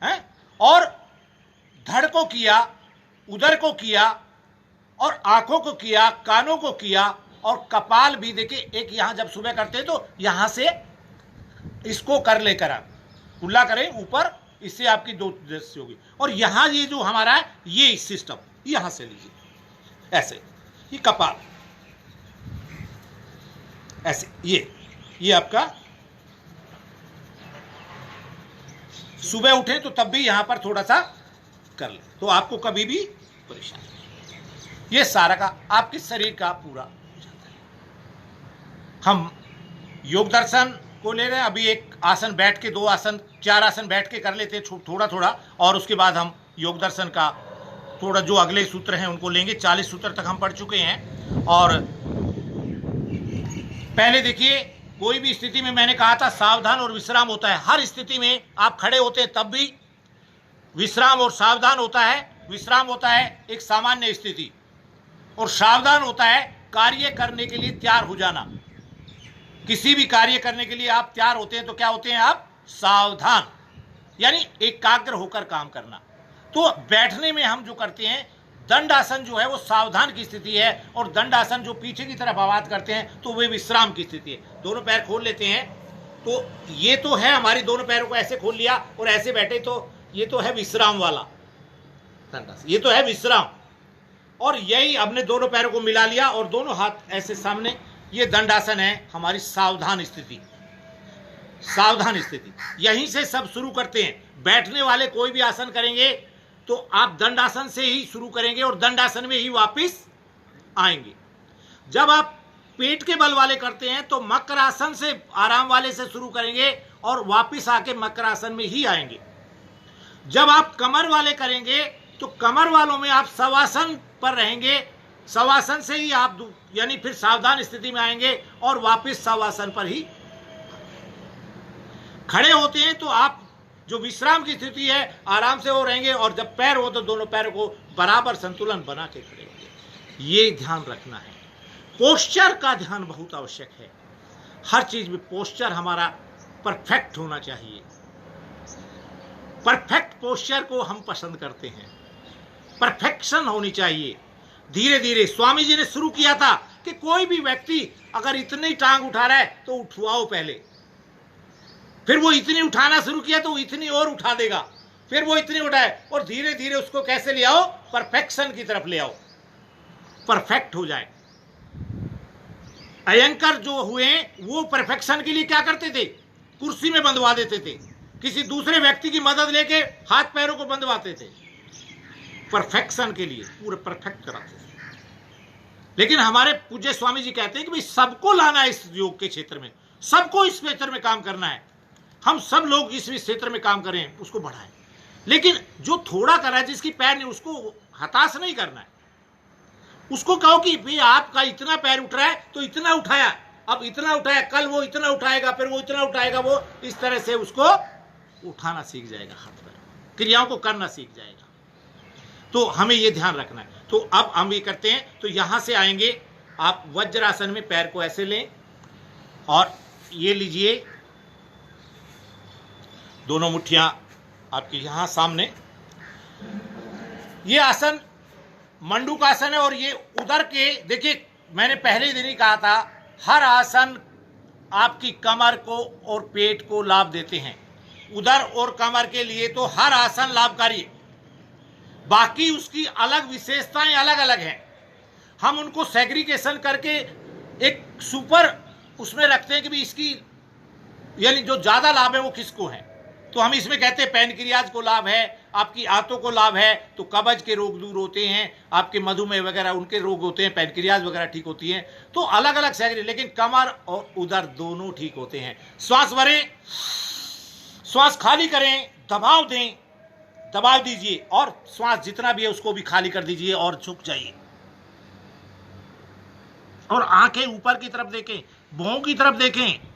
है, और धड़ को किया, उदर को किया, और आंखों को किया, कानों को किया, और कपाल भी। देखिए एक यहां जब सुबह करते हैं तो यहां से इसको कर लेकर आप कुल्ला करें ऊपर, इससे आपकी दो दृष्टि होगी। और यहां ये जो हमारा है, ये सिस्टम यहां से लीजिए ऐसे, ये कपाल ऐसे, ये आपका सुबह उठे तो तब भी यहां पर थोड़ा सा कर ले, तो आपको कभी भी परेशानी नहीं। ये सारा का आपके शरीर का पूरा हो जाता है। हम योग दर्शन को ले रहे हैं। अभी एक आसन बैठ के, 2 आसन, 4 आसन बैठ के कर लेते हैं थोड़ा थोड़ा, और उसके बाद हम योग दर्शन का थोड़ा जो अगले सूत्र हैं उनको लेंगे। 40 सूत्र तक हम पढ़ चुके हैं। और पहले देखिए, कोई भी स्थिति में मैंने कहा था सावधान और विश्राम होता है। हर स्थिति में आप खड़े होते हैं तब भी विश्राम और सावधान होता है। विश्राम होता है एक सामान्य स्थिति, और सावधान होता है कार्य करने के लिए तैयार हो जाना। किसी भी कार्य करने के लिए आप तैयार होते हैं तो क्या होते हैं आप? सावधान, यानी एकाग्र होकर काम करना। तो बैठने में हम जो करते हैं दंडासन जो है वो सावधान की स्थिति है, और दंडासन जो पीछे की तरफ आवाज करते हैं तो वे विश्राम की स्थिति है। दोनों पैर खोल लेते हैं, तो ये तो है हमारी दोनों पैरों को ऐसे खोल लिया और ऐसे बैठे, तो ये तो है विश्राम वाला दंडासन, ये तो है विश्राम। और यही हमने दोनों पैरों को मिला लिया और दोनों हाथ ऐसे सामने, ये दंडासन है हमारी सावधान स्थिति। सावधान स्थिति यहीं से सब शुरू करते हैं। बैठने वाले कोई भी आसन करेंगे तो आप दंडासन से ही शुरू करेंगे और दंडासन में ही वापस आएंगे। जब आप पेट के बल वाले करते हैं तो मकरासन से, आराम वाले से शुरू करेंगे और वापस आके मकरासन में ही आएंगे। जब आप कमर वाले करेंगे तो कमर वालों में आप शवासन पर रहेंगे, शवासन से ही आप यानी फिर सावधान स्थिति में आएंगे और वापस शवासन पर ही। खड़े होते हैं तो आप जो विश्राम की स्थिति है आराम से हो रहेंगे, और जब पैर हो तो दोनों पैरों को बराबर संतुलन बना के खड़े होंगे। ये ध्यान रखना है। पोस्चर का ध्यान बहुत आवश्यक है। हर चीज में पोस्चर हमारा परफेक्ट होना चाहिए। परफेक्ट पोस्चर को हम पसंद करते हैं, परफेक्शन होनी चाहिए। धीरे धीरे स्वामी जी ने शुरू किया था कि कोई भी व्यक्ति अगर इतनी टांग उठा रहा है तो उठवाओ पहले, फिर वो इतनी उठाना शुरू किया तो इतनी और उठा देगा, फिर वो इतनी उठाए, और धीरे धीरे उसको कैसे ले आओ? परफेक्शन की तरफ ले आओ, परफेक्ट हो जाए। अयंकर जो हुए वो परफेक्शन के लिए क्या करते थे? कुर्सी में बंधवा देते थे, किसी दूसरे व्यक्ति की मदद लेके हाथ पैरों को बंधवाते थे, परफेक्शन के लिए पूरे परफेक्ट कराते थे। लेकिन हमारे पूज्य स्वामी जी कहते हैं कि भाई सबको लाना है इस योग के क्षेत्र में, सबको इस क्षेत्र में काम करना है। हम सब लोग इस क्षेत्र में काम करें, उसको बढ़ाएं। लेकिन जो थोड़ा कर रहा है, जिसकी पैर नहीं, उसको हताश नहीं करना है। उसको कहो कि भाई आपका इतना पैर उठ रहा है तो इतना उठाया, अब इतना उठाया, कल वो इतना उठाएगा, फिर वो इतना उठाएगा, वो इस तरह से उसको उठाना सीख जाएगा, हाथ पैर क्रियाओं को करना सीख जाएगा। तो हमें ये ध्यान रखना है। तो अब हम ये करते हैं, तो यहां से आएंगे आप वज्रासन में, पैर को ऐसे लें और ये लीजिए, दोनों मुट्ठियां आपकी यहां सामने। ये आसन मंडूकासन है, और ये उदर के, देखिए मैंने पहले दिन ही कहा था, हर आसन आपकी कमर को और पेट को लाभ देते हैं। उदर और कमर के लिए तो हर आसन लाभकारी है, बाकी उसकी अलग विशेषताएं अलग अलग हैं। हम उनको सेग्रीगेशन करके एक सुपर उसमें रखते हैं कि भी इसकी यानी जो ज्यादा लाभ है वो किसको है। तो हम इसमें कहते हैं पैनक्रियाज को लाभ है, आपकी आंतों को लाभ है, तो कब्ज के रोग दूर होते हैं, आपके मधुमेह वगैरह उनके रोग होते हैं, पैनक्रियाज वगैरह ठीक होती हैं। तो अलग अलग सेग्री, लेकिन कमर और उदर दोनों ठीक होते हैं। श्वास भरें, श्वास खाली करें, दबाव दें, दबाव दीजिए, और श्वास जितना भी है उसको भी खाली कर दीजिए और झुक जाइए, और आंखें ऊपर की तरफ देखें, भौं की तरफ देखें।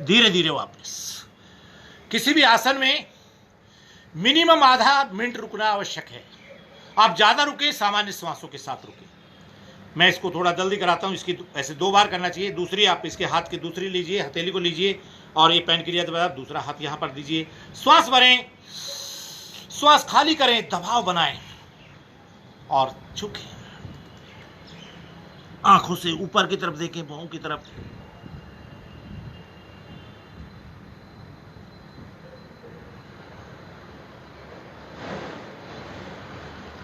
धीरे धीरे वापस। किसी भी आसन में मिनिमम आधा मिनट रुकना आवश्यक है। आप ज्यादा रुके, सामान्य श्वासों के साथ रुके। मैं इसको थोड़ा जल्दी कराता हूं। इसकी ऐसे 2 बार करना चाहिए। दूसरी आप इसके हाथ की दूसरी लीजिए, हथेली को लीजिए, और ये पैनक्रियाज दबाव, दूसरा हाथ यहां पर दीजिए। श्वास भरें, श्वास खाली करें, दबाव बनाएं और झुकें। आंखों से ऊपर की तरफ देखें, भौं की तरफ।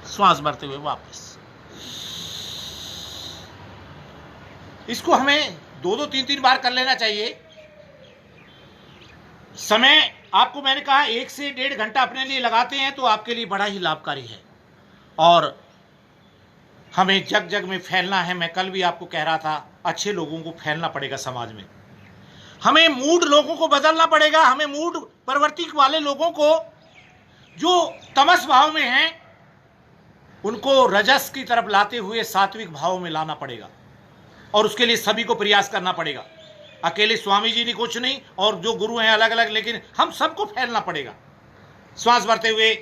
श्वास भरते हुए वापस। इसको हमें 2-2, 3-3 बार कर लेना चाहिए। समय आपको मैंने कहा 1 से 1.5 घंटा अपने लिए लगाते हैं तो आपके लिए बड़ा ही लाभकारी है। और हमें जग जग में फैलना है। मैं कल भी आपको कह रहा था, अच्छे लोगों को फैलना पड़ेगा समाज में। हमें मूड लोगों को बदलना पड़ेगा। हमें मूड प्रवृत्ति वाले लोगों को, जो तमस भाव में हैं, उनको रजस की तरफ लाते हुए सात्विक भाव में लाना पड़ेगा। और उसके लिए सभी को प्रयास करना पड़ेगा। अकेले स्वामी जी ने कुछ नहीं, और जो गुरु हैं अलग अलग, लेकिन हम सबको फैलना पड़ेगा। श्वास भरते हुए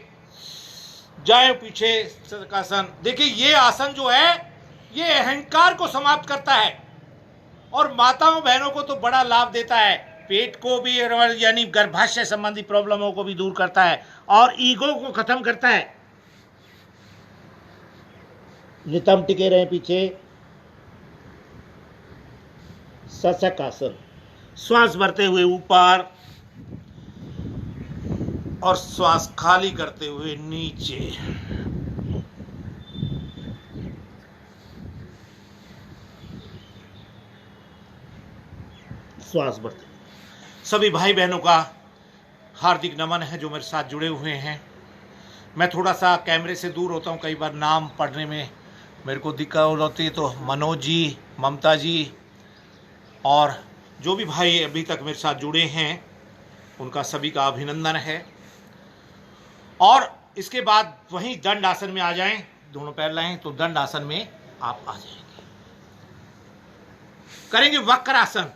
जाए पीछे सकासन। देखिए ये आसन जो है ये अहंकार को समाप्त करता है और माताओं बहनों को तो बड़ा लाभ देता है। पेट को भी, यानी गर्भाशय संबंधी प्रॉब्लमों को भी दूर करता है और ईगो को खत्म करता है। नितंब टिके रहे पीछे, सशक आसन। श्वास भरते हुए ऊपर और श्वास खाली करते हुए नीचे। श्वास भरते। सभी भाई बहनों का हार्दिक नमन है जो मेरे साथ जुड़े हुए हैं। मैं थोड़ा सा कैमरे से दूर होता हूँ, कई बार नाम पढ़ने में मेरे को दिक्कत होती है, तो मनोज जी, ममता जी और जो भी भाई अभी तक मेरे साथ जुड़े हैं उनका सभी का अभिनंदन है। और इसके बाद वहीं दंड आसन में आ जाएं, दोनों पैर लाएं तो दंड आसन में आप आ जाएंगे। करेंगे वक्र आसन।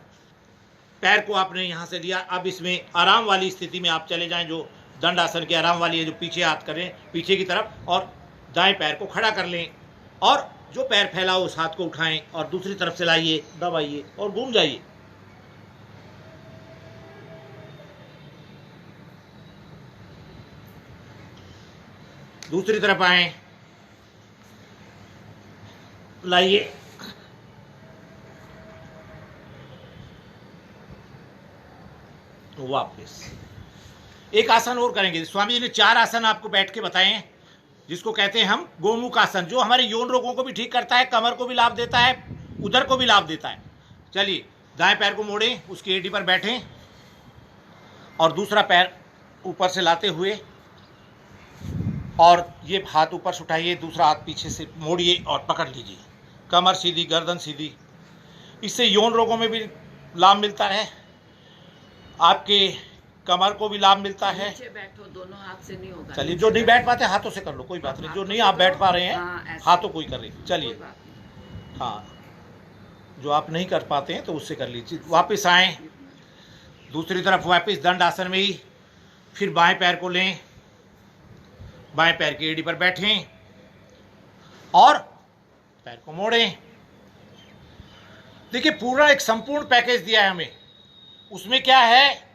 पैर को आपने यहां से लिया, अब इसमें आराम वाली स्थिति में आप चले जाएं, जो दंड आसन की आराम वाली है, जो पीछे हाथ करें पीछे की तरफ, और दाएं पैर को खड़ा कर लें और जो पैर फैला हो उस हाथ को उठाएं और दूसरी तरफ से लाइए, दबाइए और घूम जाइए। दूसरी तरफ आए, लाइए, वापस। एक आसन और करेंगे। स्वामी जी ने 4 आसन आपको बैठ के बताए हैं, जिसको कहते हैं हम गोमुख आसन, जो हमारे यौन रोगों को भी ठीक करता है, कमर को भी लाभ देता है, उदर को भी लाभ देता है। चलिए, दाएं पैर को मोड़ें, उसकी एड़ी पर बैठें और दूसरा पैर ऊपर से लाते हुए और ये हाथ ऊपर से उठाइए, दूसरा हाथ पीछे से मोड़िए और पकड़ लीजिए। कमर सीधी, गर्दन सीधी। इससे यौन रोगों में भी लाभ मिलता है, आपके कमर को भी लाभ मिलता है। बैठो, दोनों हाथ से नहीं होगा। चलिए, जो नहीं बैठ पाते हाथों से कर लो, कोई बात नहीं। जो नहीं आप बैठ पा रहे हैं हाथों को ही कर लीजिए। चलिए, हाँ, जो आप नहीं कर पाते हैं तो उससे कर लीजिए। वापस आए, दूसरी तरफ वापस दंड आसन में ही। फिर बाएं पैर को लें, बाएं पैर की एड़ी पर बैठें और पैर को मोड़ें। देखिए, पूरा एक संपूर्ण पैकेज दिया है हमें। उसमें क्या है?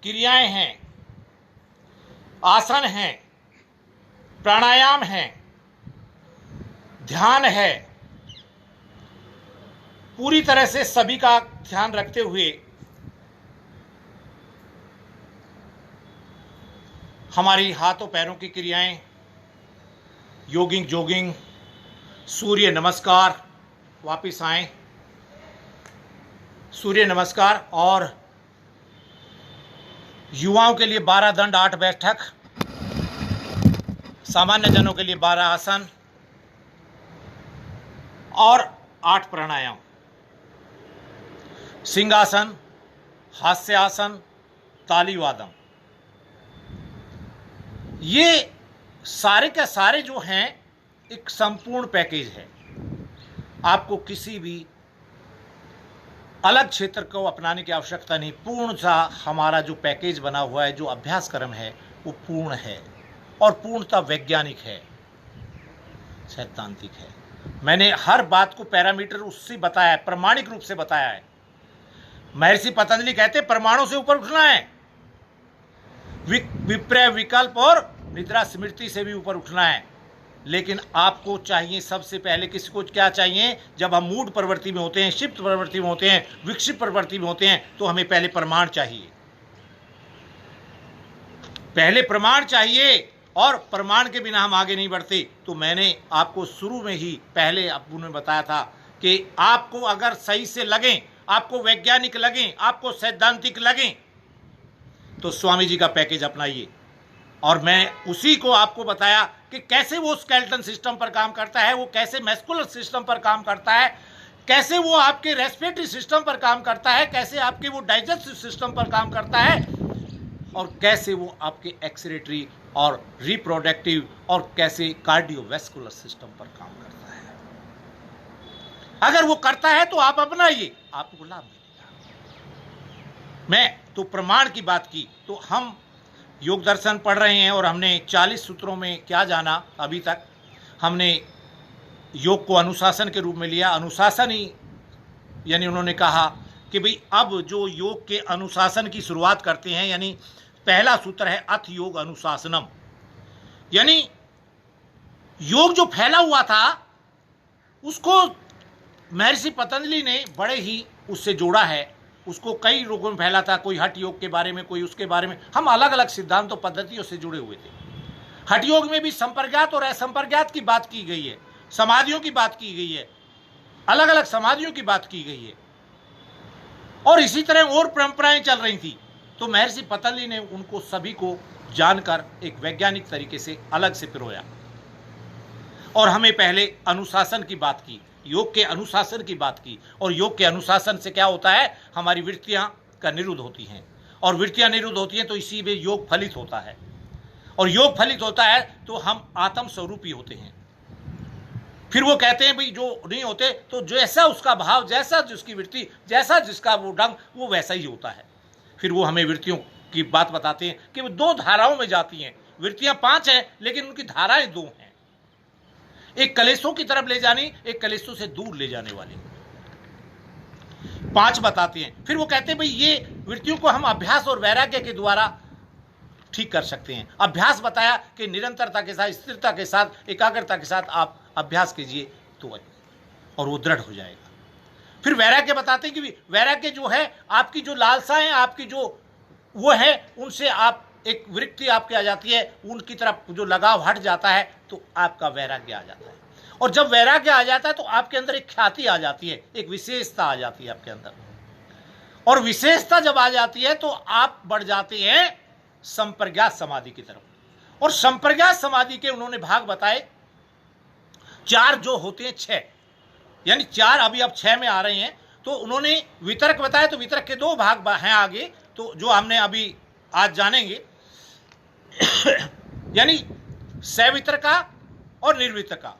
क्रियाएं हैं, आसन हैं, प्राणायाम है, ध्यान है। पूरी तरह से सभी का ध्यान रखते हुए हमारी हाथों पैरों की क्रियाएं, योगिंग जोगिंग, सूर्य नमस्कार। वापिस आए, सूर्य नमस्कार। और युवाओं के लिए 12 दंड, 8 बैठक, सामान्य जनों के लिए 12 आसन और 8 प्राणायाम। सिंहासन, हास्यासन, तालीवादन। ये सारे के सारे जो हैं एक संपूर्ण पैकेज है। आपको किसी भी अलग क्षेत्र को अपनाने की आवश्यकता नहीं। पूर्ण सा हमारा जो पैकेज बना हुआ है, जो अभ्यास क्रम है, वो पूर्ण है और पूर्णतः वैज्ञानिक है, सैद्धांतिक है। मैंने हर बात को पैरामीटर उससे बताया है, प्रमाणिक रूप से बताया है। महर्षि पतंजलि कहते परमाणु से ऊपर उठना है, विपर्य विकल्प और निद्रा स्मृति से भी ऊपर उठना है। लेकिन आपको चाहिए सबसे पहले, किसी को क्या चाहिए? जब हम मूड प्रवृत्ति में होते हैं, क्षिप्त प्रवृत्ति में होते हैं, विक्षिप्त प्रवृत्ति में होते हैं, तो हमें पहले प्रमाण चाहिए। पहले प्रमाण चाहिए और प्रमाण के बिना हम आगे नहीं बढ़ते। तो मैंने आपको शुरू में ही पहले आपने बताया था कि आपको अगर सही से लगें, आपको वैज्ञानिक लगें, आपको सैद्धांतिक लगें, तो स्वामी जी का पैकेज अपनाइए। और मैं उसी को आपको बताया कि कैसे वो स्केलेटन सिस्टम पर काम करता है, वो कैसे मस्कुलर सिस्टम पर काम करता है, कैसे वो आपके रेस्पिरेटरी सिस्टम पर काम करता है, कैसे आपके वो डाइजेस्टिव सिस्टम पर काम करता है, और कैसे वो आपके एक्सक्रीटरी और रिप्रोडक्टिव और कैसे कार्डियोवैस्कुलर सिस्टम पर काम करता है। अगर वो करता है तो आप अपनाइए, आपको लाभ मिलेगा। मैं तो प्रमाण की बात की, तो हम योग दर्शन पढ़ रहे हैं और हमने 40 सूत्रों में क्या जाना अभी तक, हमने योग को अनुशासन के रूप में लिया। अनुशासन ही यानी उन्होंने कहा कि भाई अब जो योग के अनुशासन की शुरुआत करते हैं, यानी पहला सूत्र है अथ योग अनुशासनम, यानी योग जो फैला हुआ था उसको महर्षि पतंजलि ने बड़े ही उससे जोड़ा है। उसको कई रोगों में फैला था, कोई हठ योग के बारे में, कोई उसके बारे में। हम अलग अलग सिद्धांतों पद्धतियों से जुड़े हुए थे। हठ योग में भी संप्रज्ञात और असंप्रज्ञात की बात की गई है, समाधियों की बात की गई है, अलग अलग समाधियों की बात की गई है, और इसी तरह और परंपराएं चल रही थी। तो महर्षि पतंजलि ने उनको सभी को जानकर एक वैज्ञानिक तरीके से अलग से पिरोया और हमें पहले अनुशासन की बात की, योग के अनुशासन की बात की। और योग के अनुशासन से क्या होता है, हमारी वृत्तियां का निरुद्ध होती हैं, और वृत्तियां निरुद्ध होती हैं तो इसी में योग फलित होता है, और योग फलित होता है तो हम आत्म स्वरूपी होते हैं। फिर वो कहते हैं भाई जो नहीं होते तो जैसा उसका भाव, जैसा जिसकी वृत्ति, जैसा जिसका वो ढंग, वो वैसा ही होता है। फिर वो हमें वृत्तियों की बात बताते हैं कि वो 2 धाराओं में जाती हैं। वृत्तियां 5 हैं लेकिन उनकी धाराएं 2 हैं, एक कलेशों की तरफ ले जानी, एक कलेशों से दूर ले जाने वाली। 5 बताते हैं। फिर वो कहते हैं भाई ये वृत्तियों को हम अभ्यास और वैराग्य के द्वारा ठीक कर सकते हैं। अभ्यास बताया कि निरंतरता के साथ, स्थिरता के साथ, एकाग्रता के साथ आप अभ्यास कीजिए तो और वो दृढ़ हो जाएगा। फिर वैराग्य बताते हैं कि वैराग्य जो है आपकी जो लालसाएं, आपकी जो वो है, उनसे आप एक वृत्ति आपकी आ जाती है, उनकी तरफ जो लगाव हट जाता है तो आपका वैराग्य आ जाता है। और जब वैराग्य आ जाता है तो आपके अंदर एक ख्याति आ जाती है, एक विशेषता आ जाती है आपके अंदर, और विशेषता जब आ जाती है तो आप बढ़ जाते हैं संप्रज्ञात समाधि की तरफ। और संप्रज्ञात समाधि के उन्होंने भाग बताए 4 जो होते हैं 6, यानी 4 अभी अब 6 में आ रहे हैं। तो उन्होंने वितरक बताया, तो वितरक के 2 भाग हैं आगे, तो जो हमने अभी आज जानेंगे यानी सवितरका और निर्वितरका।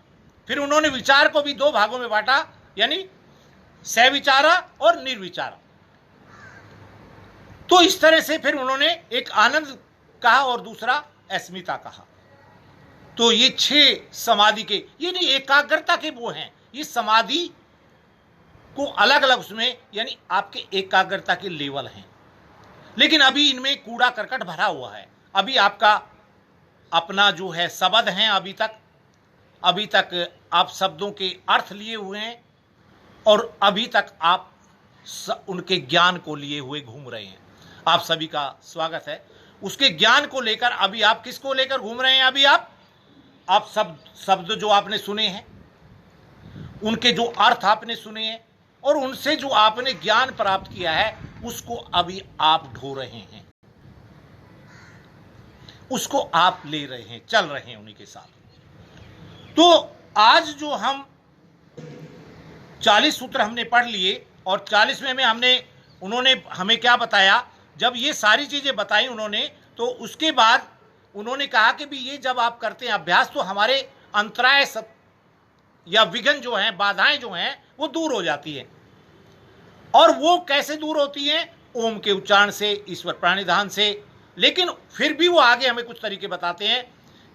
फिर उन्होंने विचार को भी 2 भागों में बांटा, यानी सविचारा और निर्विचारा। तो इस तरह से फिर उन्होंने एक आनंद कहा और दूसरा अस्मिता कहा। तो ये 6 समाधि के, ये नहीं एकाग्रता के वो हैं, ये समाधि को अलग अलग उसमें यानी आपके एकाग्रता के लेवल हैं। लेकिन अभी इनमें कूड़ा करकट भरा हुआ है। अभी आपका अपना जो है शब्द हैं, अभी तक आप शब्दों के अर्थ लिए हुए हैं, और अभी तक आप उनके ज्ञान को लिए हुए घूम रहे हैं। आप सभी का स्वागत है। उसके ज्ञान को लेकर अभी आप किसको लेकर घूम रहे हैं? अभी आप शब्द जो आपने सुने हैं, उनके जो अर्थ आपने सुने हैं, और उनसे जो आपने ज्ञान प्राप्त किया है, उसको अभी आप ढो रहे हैं, उसको आप ले रहे हैं, चल रहे हैं उन्हीं के साथ। तो आज जो हम 40 सूत्र हमने पढ़ लिए, और 40वें में उन्होंने हमें क्या बताया, जब ये सारी चीजें बताई उन्होंने, तो उसके बाद उन्होंने कहा कि भी ये जब आप करते हैं अभ्यास, तो हमारे अंतराय सब या विघ्न जो हैं, बाधाएं जो हैं, वो दूर हो जाती है। और वो कैसे दूर होती हैं? ओम के उच्चारण से, ईश्वर प्राणिधान से। लेकिन फिर भी वो आगे हमें कुछ तरीके बताते हैं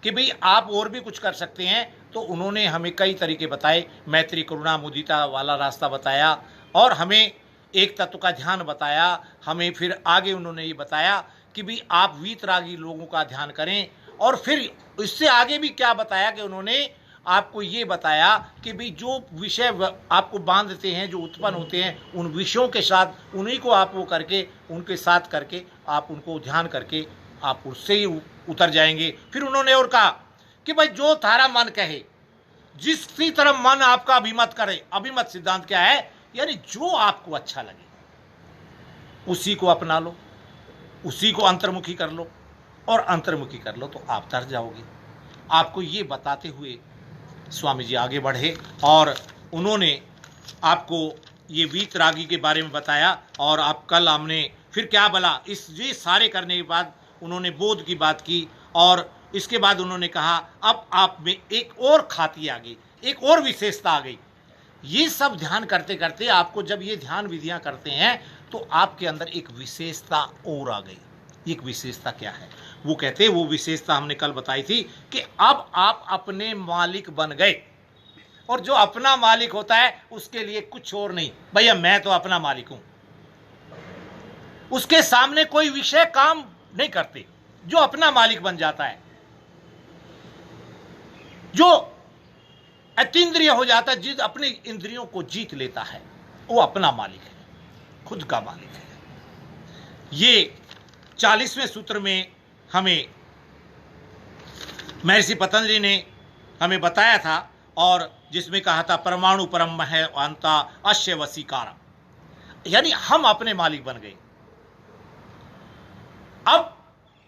कि भाई आप और भी कुछ कर सकते हैं। तो उन्होंने हमें कई तरीके बताए, मैत्री करुणा मुदिता वाला रास्ता बताया, और हमें एक तत्व का ध्यान बताया। हमें फिर आगे उन्होंने ये बताया कि भाई आप वीतरागी लोगों का ध्यान करें। और फिर इससे आगे भी क्या बताया कि उन्होंने आपको ये बताया कि भाई जो विषय आपको बांधते हैं, जो उत्पन्न होते हैं, उन विषयों के साथ उन्हीं को आप वो करके, उनके साथ करके आप उनको ध्यान करके आप उससे ही उतर जाएंगे। फिर उन्होंने और कहा कि भाई जो थारा मन कहे, जिसकी तरफ मन आपका अभिमत करे। अभिमत सिद्धांत क्या है? यानी जो आपको अच्छा लगे उसी को अपना लो, उसी को अंतर्मुखी कर लो, और अंतर्मुखी कर लो तो आप तर जाओगे। आपको ये बताते हुए स्वामी जी आगे बढ़े, और उन्होंने आपको ये वीतरागी के बारे में बताया, और आप कल हमने फिर क्या बोला, ये सारे करने के बाद उन्होंने बोध की बात की, और इसके बाद उन्होंने कहा अब आप में एक और खाती आ गई, एक और विशेषता आ गई। ये सब ध्यान करते करते आपको जब ये ध्यान विधियां करते हैं तो आपके अंदर एक विशेषता और आ गई। एक विशेषता क्या है? वो कहते, वो विशेषता हमने कल बताई थी कि अब आप अपने मालिक बन गए, और जो अपना मालिक होता है उसके लिए कुछ और नहीं, भैया मैं तो अपना मालिक हूं, उसके सामने कोई विषय काम नहीं करते। जो अपना मालिक बन जाता है, जो अतीन्द्रिय हो जाता है, जिस अपनी इंद्रियों को जीत लेता है, वो अपना मालिक है, खुद का मालिक है। ये 40वें सूत्र में हमें महर्षि पतंजलि ने हमें बताया था, और जिसमें कहा था परमाणु परम है अंता अश्य वसीकारा, यानी हम अपने मालिक बन गए। अब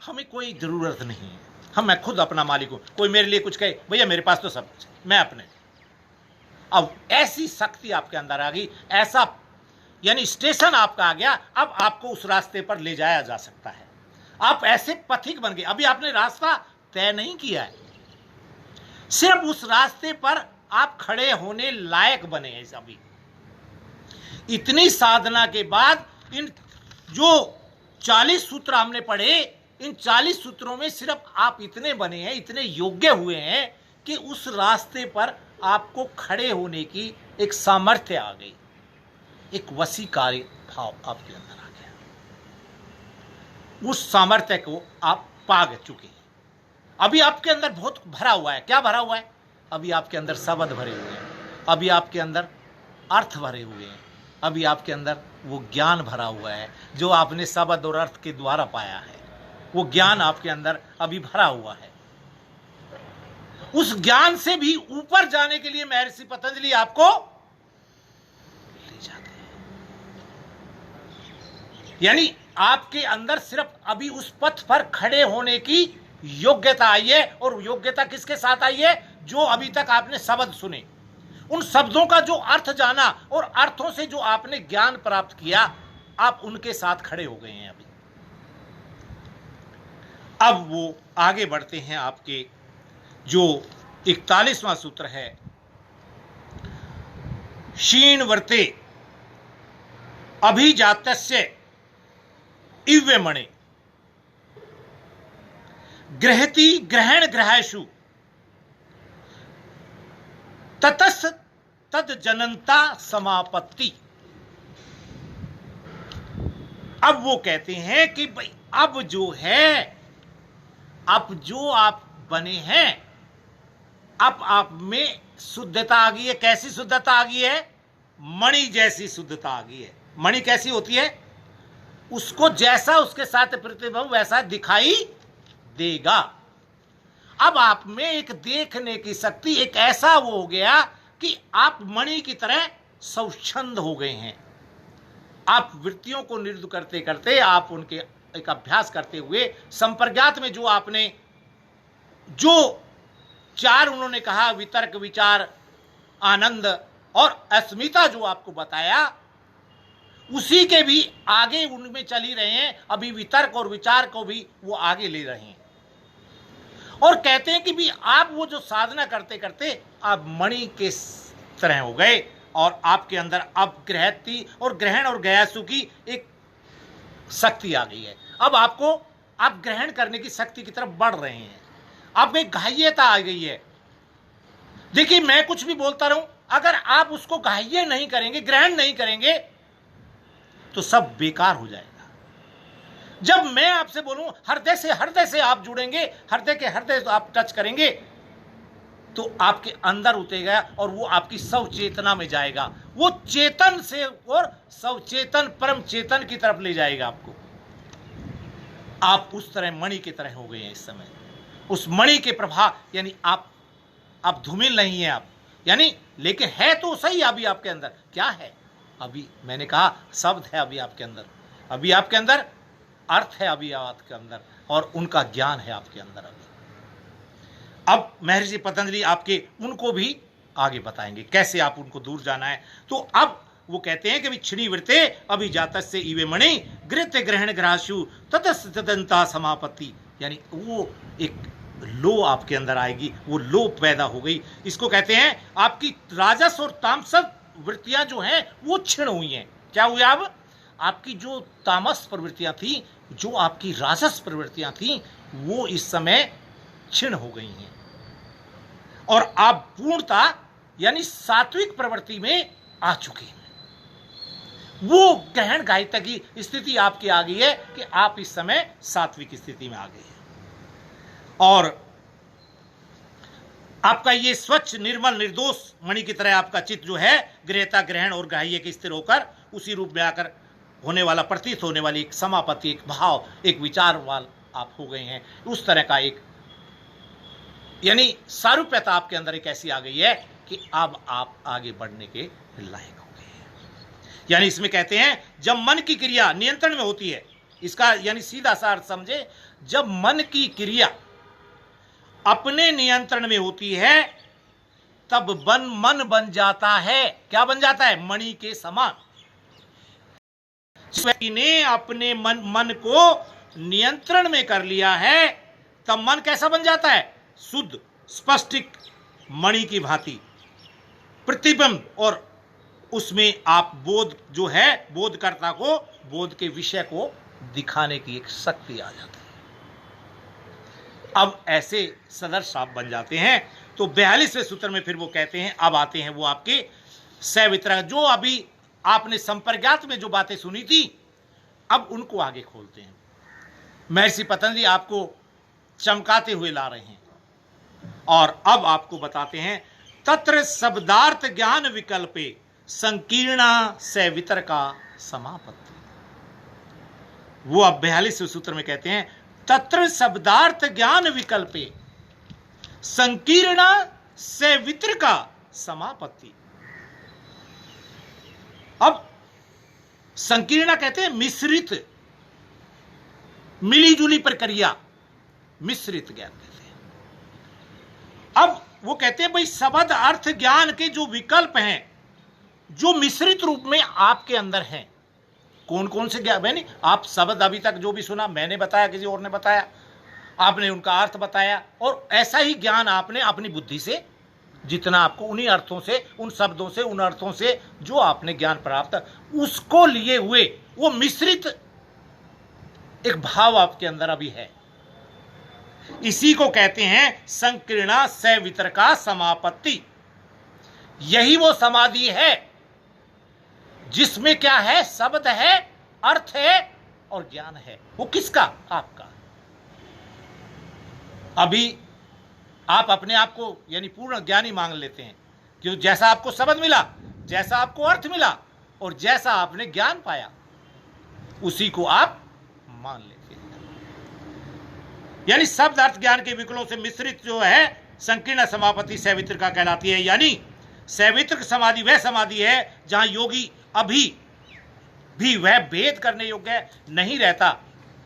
हमें कोई जरूरत नहीं है, मैं खुद अपना मालिक हूं। कोई मेरे लिए कुछ कहे, भैया मेरे पास तो सब कुछ है, मैं अपने। अब ऐसी शक्ति आपके अंदर आ गई, ऐसा यानी स्टेशन आपका आ गया, अब आपको उस रास्ते पर ले जाया जा सकता है। आप ऐसे पथिक बन गए। अभी आपने रास्ता तय नहीं किया है, सिर्फ उस रास्ते पर आप खड़े होने लायक बने हैं। अभी इतनी साधना के बाद इन जो 40 सूत्र हमने पढ़े, इन 40 सूत्रों में सिर्फ आप इतने बने हैं, इतने योग्य हुए हैं कि उस रास्ते पर आपको खड़े होने की एक सामर्थ्य आ गई, एक वसीकारी भाव आपके अंदर आ गया। उस सामर्थ्य को आप पा चुके हैं। अभी आपके अंदर बहुत भरा हुआ है। क्या भरा हुआ है? अभी आपके अंदर शब्द भरे हुए हैं, अभी आपके अंदर अर्थ भरे हुए हैं, अभी आपके अंदर वो ज्ञान भरा हुआ है जो आपने शब्द और अर्थ के द्वारा पाया है। वो ज्ञान आपके अंदर अभी भरा हुआ है। उस ज्ञान से भी ऊपर जाने के लिए महर्षि पतंजलि आपको ले जाते हैं। यानी आपके अंदर सिर्फ अभी उस पथ पर खड़े होने की योग्यता आई है। और योग्यता किसके साथ आई है? जो अभी तक आपने शब्द सुने, उन शब्दों का जो अर्थ जाना और अर्थों से जो आपने ज्ञान प्राप्त किया, आप उनके साथ खड़े हो गए हैं अभी। अब वो आगे बढ़ते हैं। आपके जो 41वां सूत्र है, क्षीण वर्ते अभिजातस्य इव्यमणे ग्रहति ग्रहण ग्रहेषु ततस् तद जनंता समापत्ति। अब वो कहते हैं कि भाई अब जो है, अब जो आप बने हैं, अब आप में शुद्धता आ गई है। कैसी शुद्धता आ गई है? मणि जैसी शुद्धता आ गई है। मणि कैसी होती है? उसको जैसा उसके साथ प्रतिबिंब वैसा दिखाई देगा। अब आप में एक देखने की शक्ति, एक ऐसा वो हो गया कि आप मणि की तरह स्वच्छंद हो गए हैं। आप वृत्तियों को निर्दय करते करते, आप उनके एक अभ्यास करते हुए, संप्रज्ञात में जो आपने जो 4 उन्होंने कहा, वितर्क, विचार, आनंद और अस्मिता जो आपको बताया, उसी के भी आगे उनमें चल ही रहे हैं। अभी वितर्क और विचार को भी वो आगे ले रहे हैं और कहते हैं कि भी आप वो जो साधना करते करते आप मणि के तरह हो गए और आपके अंदर अब ग्रहति और ग्रहण और गयासु की एक शक्ति आ गई है। अब आपको आप ग्रहण करने की शक्ति की तरफ बढ़ रहे हैं। अब में ग्राह्यता आ गई है। देखिए, मैं कुछ भी बोलता रहूं, अगर आप उसको ग्राह्य नहीं करेंगे, ग्रहण नहीं करेंगे, तो सब बेकार हो जाएगा। जब मैं आपसे बोलूं, हृदय से आप जुड़ेंगे, हृदय के हृदय आप टच करेंगे, तो आपके अंदर उतरेगा और वो आपकी सवचेतना में जाएगा। वो चेतन से और सवचेतन परम चेतन की तरफ ले जाएगा आपको। आप उस तरह मणि की तरह हो गए हैं इस समय। उस मणि के प्रभाव, यानी आप धूमिल नहीं है आप, यानी लेकिन है तो सही अभी आपके अंदर। क्या है? अभी मैंने कहा शब्द है अभी आपके अंदर, अभी आपके अंदर अर्थ है अभी आपके अंदर, और उनका ज्ञान है आपके अंदर अभी। अब महर्षि पतंजलि आपके उनको भी आगे बताएंगे कैसे आप उनको दूर जाना है। तो अब वो कहते हैं कि क्षिणी वृत्ते अभिजातस्य इवे मणि गृत्य ग्रहण ग्रासु ततस्तदंता समापत्ति, यानी वो एक लो आपके अंदर आएगी, वो लो पैदा हो गई। इसको कहते हैं आपकी राजस और तामस वृत्तियां जो हैं वो क्षीण हुई हैं। क्या हुआ? अब आपकी जो तामस प्रवृत्तियां थी, जो आपकी राजस प्रवृत्तियां थी, वो इस समय क्षीण हो गई हैं और आप पूर्णता यानी सात्विक प्रवृत्ति में आ चुके हैं। वो ग्रहण गायिता की स्थिति आपकी आ गई है कि आप इस समय सात्विक स्थिति में आ गए हैं और आपका ये स्वच्छ निर्मल निर्दोष मणि की तरह आपका चित्त जो है गृहता ग्रहण और ग्राह्य के स्थिर होकर उसी रूप में आकर होने वाला प्रतीत होने वाली एक समापत्ति, एक भाव, एक विचार वाल आप हो गए हैं। उस तरह का एक यानी सारूप्यता आपके अंदर एक ऐसी आ गई है कि अब आप आगे बढ़ने के लायक हो गए हैं। यानी इसमें कहते हैं जब मन की क्रिया नियंत्रण में होती है, इसका यानी सीधा सा अर्थ समझे, जब मन की क्रिया अपने नियंत्रण में होती है तब मन बन जाता है। क्या बन जाता है? मणि के समान। जिस व्यक्ति ने अपने मन को नियंत्रण में कर लिया है तब मन कैसा बन जाता है? शुद्ध स्पष्टिक मणि की भांति प्रतिबिंब, और उसमें आप बोध जो है बोधकर्ता को बोध के विषय को दिखाने की एक शक्ति आ जाती है। अब ऐसे सदर्श आप बन जाते हैं। तो 42वें सूत्र में फिर वो कहते हैं, अब आते हैं वो आपके सवितरक, जो अभी आपने संप्रज्ञात में जो बातें सुनी थी अब उनको आगे खोलते हैं। महर्षि पतंजलि आपको चमकाते हुए ला रहे हैं और अब आपको बताते हैं तत्र शब्दार्थ ज्ञान विकल्पे संकीर्णा सवितरका समापत्ति। वो अब 42वें सूत्र में कहते हैं तत्र शब्दार्थ ज्ञान विकल्पे संकीर्णा सवितरका समापत्ति। अब संकीर्णा कहते हैं मिश्रित, मिली जुली प्रक्रिया, मिश्रित ज्ञान कहते हैं। अब वो कहते हैं भाई शब्द अर्थ ज्ञान के जो विकल्प हैं जो मिश्रित रूप में आपके अंदर हैं, कौन कौन से ज्ञान? मैंने आप शब्द अभी तक जो भी सुना मैंने बताया, किसी और ने बताया, आपने उनका अर्थ बताया और ऐसा ही ज्ञान आपने अपनी बुद्धि से जितना आपको उन्हीं अर्थों से, उन शब्दों से, उन अर्थों से जो आपने ज्ञान प्राप्त उसको लिए हुए वो मिश्रित एक भाव आपके अंदर अभी है। इसी को कहते हैं संकीर्णा सवितरका समापत्ति। यही वो समाधि है जिसमें क्या है? शब्द है, अर्थ है और ज्ञान है। वो किसका? आपका। अभी आप अपने आप को यानी पूर्ण ज्ञानी मान लेते हैं कि जैसा आपको शब्द मिला, जैसा आपको अर्थ मिला और जैसा आपने ज्ञान पाया उसी को आप मान लेते हैं। यानी शब्द अर्थ ज्ञान के विकलों से मिश्रित जो है संकीर्ण समापत्ति सवितरका कहलाती है। यानी सवितरक समाधि वह समाधि है जहां योगी अभी भी वह भेद करने योग्य नहीं रहता।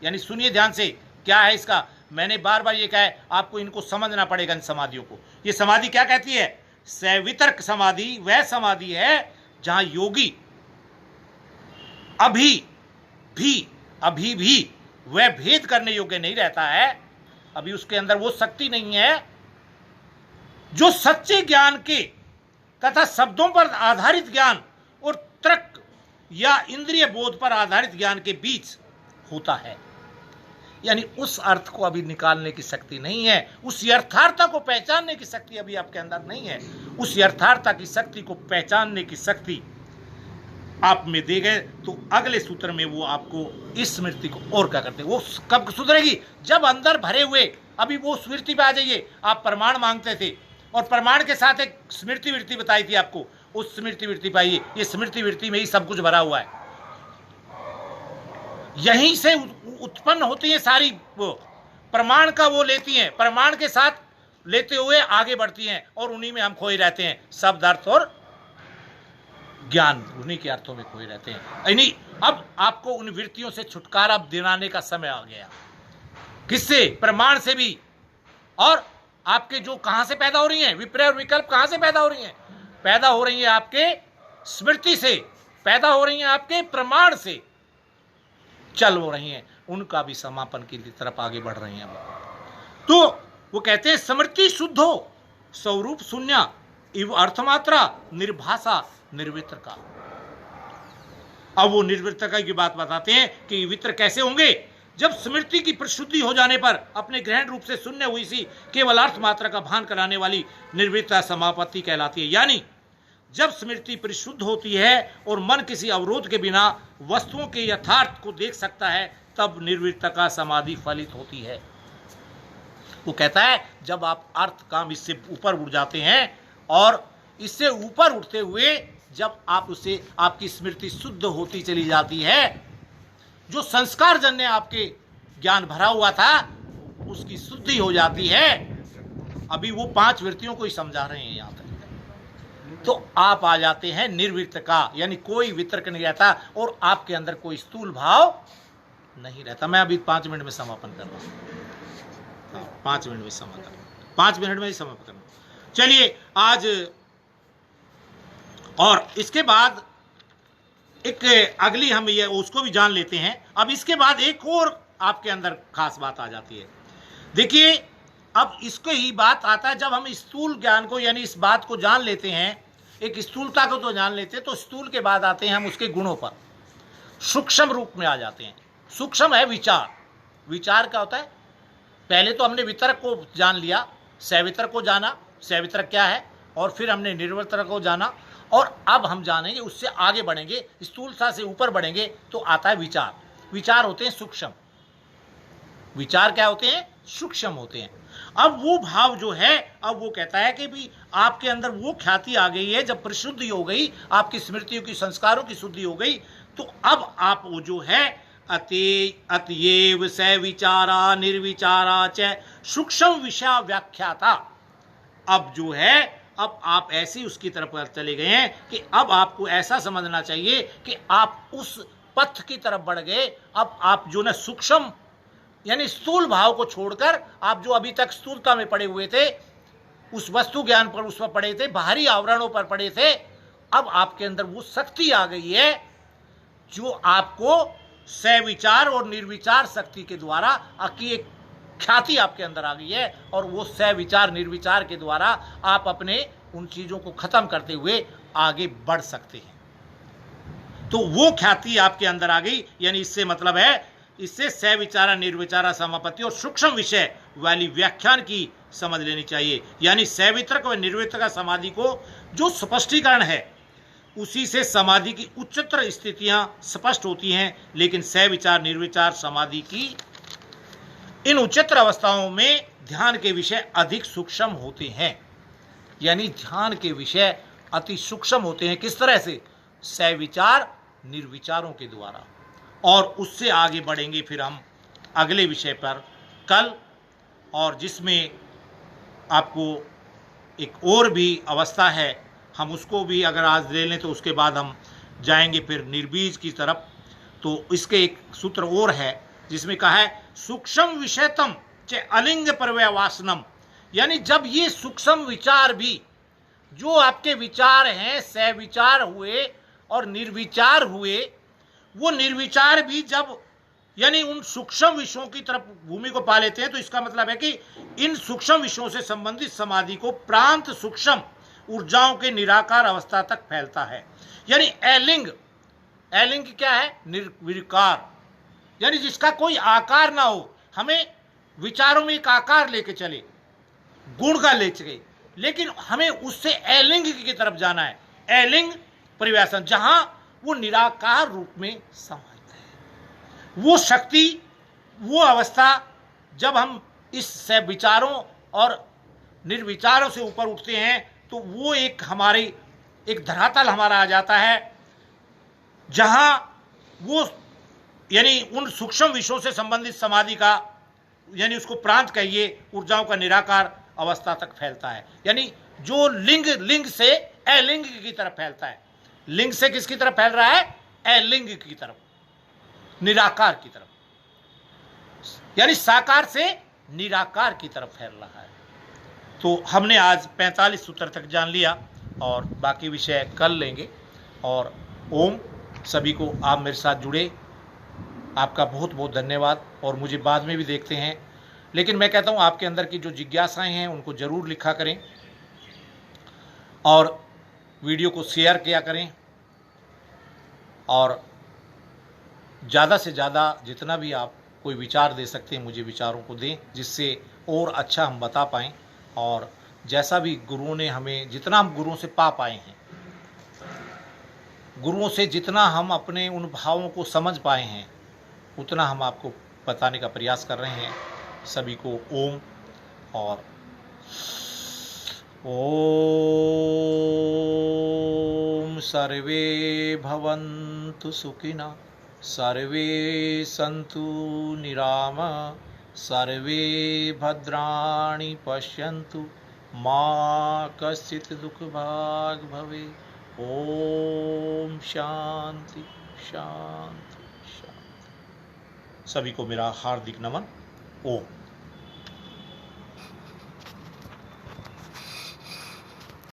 यानी सुनिए ध्यान से, क्या है इसका? मैंने बार बार ये कहा है, आपको इनको समझना पड़ेगा इन समाधियों को। ये समाधि क्या कहती है? सवितरक समाधि वह समाधि है जहां योगी अभी भी वह भेद करने योग्य नहीं रहता है। अभी उसके अंदर वो शक्ति नहीं है जो सच्चे ज्ञान के तथा शब्दों पर आधारित ज्ञान और तर्क या इंद्रिय बोध पर आधारित ज्ञान के बीच होता है। यानी उस अर्थ को अभी निकालने की शक्ति नहीं है, उस यथार्थता को पहचानने की शक्ति अभी आपके अंदर नहीं है। उस यथार्थता की शक्ति को पहचानने की शक्ति आप में दे गए तो अगले सूत्र में वो आपको इस स्मृति को और क्या करते हैं? वो कब सुधरेगी? जब अंदर भरे हुए अभी वो स्मृति पे आ जाइए। आप प्रमाण मांगते थे और प्रमाण के साथ एक स्मृति वृत्ति बताई थी आपको, उस स्मृति वृत्ति पाइए। ये स्मृति वृत्ति में ही सब कुछ भरा हुआ है। यहीं से उत्पन्न होती है सारी, वो प्रमाण का वो लेती हैं, प्रमाण के साथ लेते हुए आगे बढ़ती हैं और उन्हीं में हम खोए रहते हैं। शब्द अर्थ और ज्ञान उन्हीं के अर्थों में खोए रहते हैं। यानी अब आपको उन वृत्तियों से छुटकारा दिलाने का समय आ गया। किससे? प्रमाण से भी और आपके जो कहां से पैदा हो रही हैं, विपर्य और विकल्प कहां से पैदा हो रही हैं? पैदा हो रही है आपके स्मृति से, पैदा हो रही हैं आपके प्रमाण से चल हो रही हैं, उनका भी समापन की तरफ आगे बढ़ रही हैं। तो वो कहते हैं स्मृति शुद्ध हो, स्वरूप शून्य, इव अर्थमात्रा, निर्भाषा, निर्वित्रका। अब वो निर्वित्रका की बात बताते हैं कि वित्र कैसे होंगे? जब स्मृति की प्रशुद्धि हो जाने पर अपने ग्रहण रूप से शून्य हुई सी केवल अर्थ मात्रा का भान कराने वाली निर्वित्रता समापत्ति कहलाती है। यानी जब स्मृति परिशुद्ध होती है और मन किसी अवरोध के बिना वस्तुओं के यथार्थ को देख सकता है, तब निर्वित्रता समाधि फलित होती है। वो कहता है जब आप अर्थ काम इससे ऊपर उठ जाते हैं और इससे ऊपर उठते हुए जब आप उसे आपकी स्मृति शुद्ध होती चली जाती है, जो संस्कार जन्य आपके ज्ञान भरा हुआ था उसकी शुद्धि हो जाती है। अभी वो 5 वृत्तियों को ही समझा रहे हैं यहां तक। तो आप आ जाते हैं निर्वित्रका, यानी कोई वितर्क नहीं रहता और आपके अंदर कोई स्थूल भाव नहीं रहता। मैं अभी 5 मिनट में समापन कर रहा हूं, 5 मिनट में समापन, 5 मिनट में ही समापन करना। चलिए आज और इसके बाद एक अगली हम ये उसको भी जान लेते हैं। अब इसके बाद एक और आपके अंदर खास बात आ जाती है। देखिए अब इसको ही बात आता है जब हम स्थूल ज्ञान को यानी इस बात को जान लेते हैं, एक स्थूलता को तो जान लेते हैं, तो स्थूल के बाद आते हैं हम उसके गुणों पर, सूक्ष्म रूप में आ जाते हैं। सूक्ष्म है विचार। विचार क्या होता है? पहले तो हमने वितरक को जान लिया, सवितरक को जाना, सवितरक क्या है, और फिर हमने निर्वितरक को जाना, और अब हम जानेंगे, उससे आगे बढ़ेंगे, स्थूलता से ऊपर बढ़ेंगे तो आता है विचार। विचार होते हैं सूक्ष्म। विचार क्या होते हैं? सूक्ष्म होते हैं। अब वो भाव जो है, अब वो कहता है कि भी आपके अंदर वो ख्याति आ गई है, जब परिशुद्धि हो गई, आपकी स्मृतियों की संस्कारों की शुद्धि हो गई, तो अब आप वो जो है अतएव स विचारा निर्विचारा च सूक्ष्म विषय व्याख्याता। अब जो है अब आप ऐसी उसकी तरफ चले गए हैं कि अब आपको ऐसा समझना चाहिए कि आप उस पथ की तरफ बढ़ गए। अब आप जो ना सूक्ष्म यानी स्थूल भाव को छोड़कर आप जो अभी तक स्थूलता में पड़े हुए थे, उस वस्तु ज्ञान पर उस पर पड़े थे, बाहरी आवरणों पर पड़े थे, अब आपके अंदर वो शक्ति आ गई है जो आपको सविचार और निर्विचार शक्ति के द्वारा की एक ख्याति आपके अंदर आ गई है, और वो सविचार निर्विचार के द्वारा आप अपने उन चीजों को खत्म करते हुए आगे बढ़ सकते हैं। तो वो ख्याति आपके अंदर आ गई, यानी इससे मतलब है, इससे सविचारा निर्विचारा समापत्ति और सूक्ष्म विषय वाली व्याख्यान की समझ लेनी चाहिए। यानी सवितरक व निर्वितरक समाधि को जो स्पष्टीकरण है, उसी से समाधि की उच्चतर स्थितियां स्पष्ट होती हैं, लेकिन सविचार निर्विचार समाधि की इन उच्चतर अवस्थाओं में ध्यान के विषय अधिक सूक्ष्म होते हैं। यानी ध्यान के विषय अति सूक्ष्म होते हैं। किस तरह से? सविचार निर्विचारों के द्वारा। और उससे आगे बढ़ेंगे फिर हम अगले विषय पर कल, और जिसमें आपको एक और भी अवस्था है, हम उसको भी अगर आज ले लें तो उसके बाद हम जाएंगे फिर निर्बीज की तरफ। तो इसके एक सूत्र और है जिसमें कहा है सूक्ष्म विषयतम च अलिंग पर्यवासनम। यानी जब ये सूक्ष्म विचार भी, जो आपके विचार हैं, सविचार हुए और निर्विचार हुए, वो निर्विचार भी जब यानी उन सूक्ष्म विषयों की तरफ भूमि को पा लेते हैं, तो इसका मतलब है कि इन सूक्ष्म विषयों से संबंधित समाधि को प्रांत सूक्ष्म ऊर्जाओं के निराकार अवस्था तक फैलता है। यानी एलिंग, एलिंग क्या है? निर्विकार, यानी जिसका कोई आकार ना हो। हमें विचारों में एक आकार लेके चले, गुण का ले चले, लेकिन हमें उससे एलिंग की तरफ जाना है। एलिंग परिव्यासन, जहां वो निराकार रूप में समाहित है। वो शक्ति, वो अवस्था, जब हम इस विचारों और निर्विचारों से ऊपर उठते हैं, तो वो एक हमारी एक धरातल हमारा आ जाता है, जहां वो यानी उन सूक्ष्म विषयों से संबंधित समाधि का, यानी उसको प्रांत कहिए, ऊर्जाओं का निराकार अवस्था तक फैलता है। यानी जो लिंग से अलिंग की तरफ फैलता है। लिंग से किसकी तरफ फैल रहा है? अलिंग की तरफ, निराकार की तरफ, यानी साकार से निराकार की तरफ फैल रहा है। तो हमने आज 45 सूत्र तक जान लिया और बाकी विषय कल लेंगे। और ओम, सभी को आप मेरे साथ जुड़े, आपका बहुत बहुत धन्यवाद। और मुझे बाद में भी देखते हैं, लेकिन मैं कहता हूँ आपके अंदर की जो जिज्ञासाएं हैं उनको ज़रूर लिखा करें और वीडियो को शेयर किया करें और ज़्यादा से ज़्यादा जितना भी आप कोई विचार दे सकते हैं मुझे विचारों को दें, जिससे और अच्छा हम बता पाएँ। और जैसा भी गुरुओं ने हमें, जितना हम गुरुओं से पा पाए हैं, गुरुओं से जितना हम अपने उन भावों को समझ पाए हैं, उतना हम आपको बताने का प्रयास कर रहे हैं। सभी को ओम। और ओम सर्वे भवन्तु सुखिनः, सर्वे सन्तु निरामः, सर्वे भद्राणि पश्यन्तु, मा कश्चित् दुःखभाग् भवेत्। ओम शांति शांति शांति। सभी को मेरा हार्दिक नमन। ओम।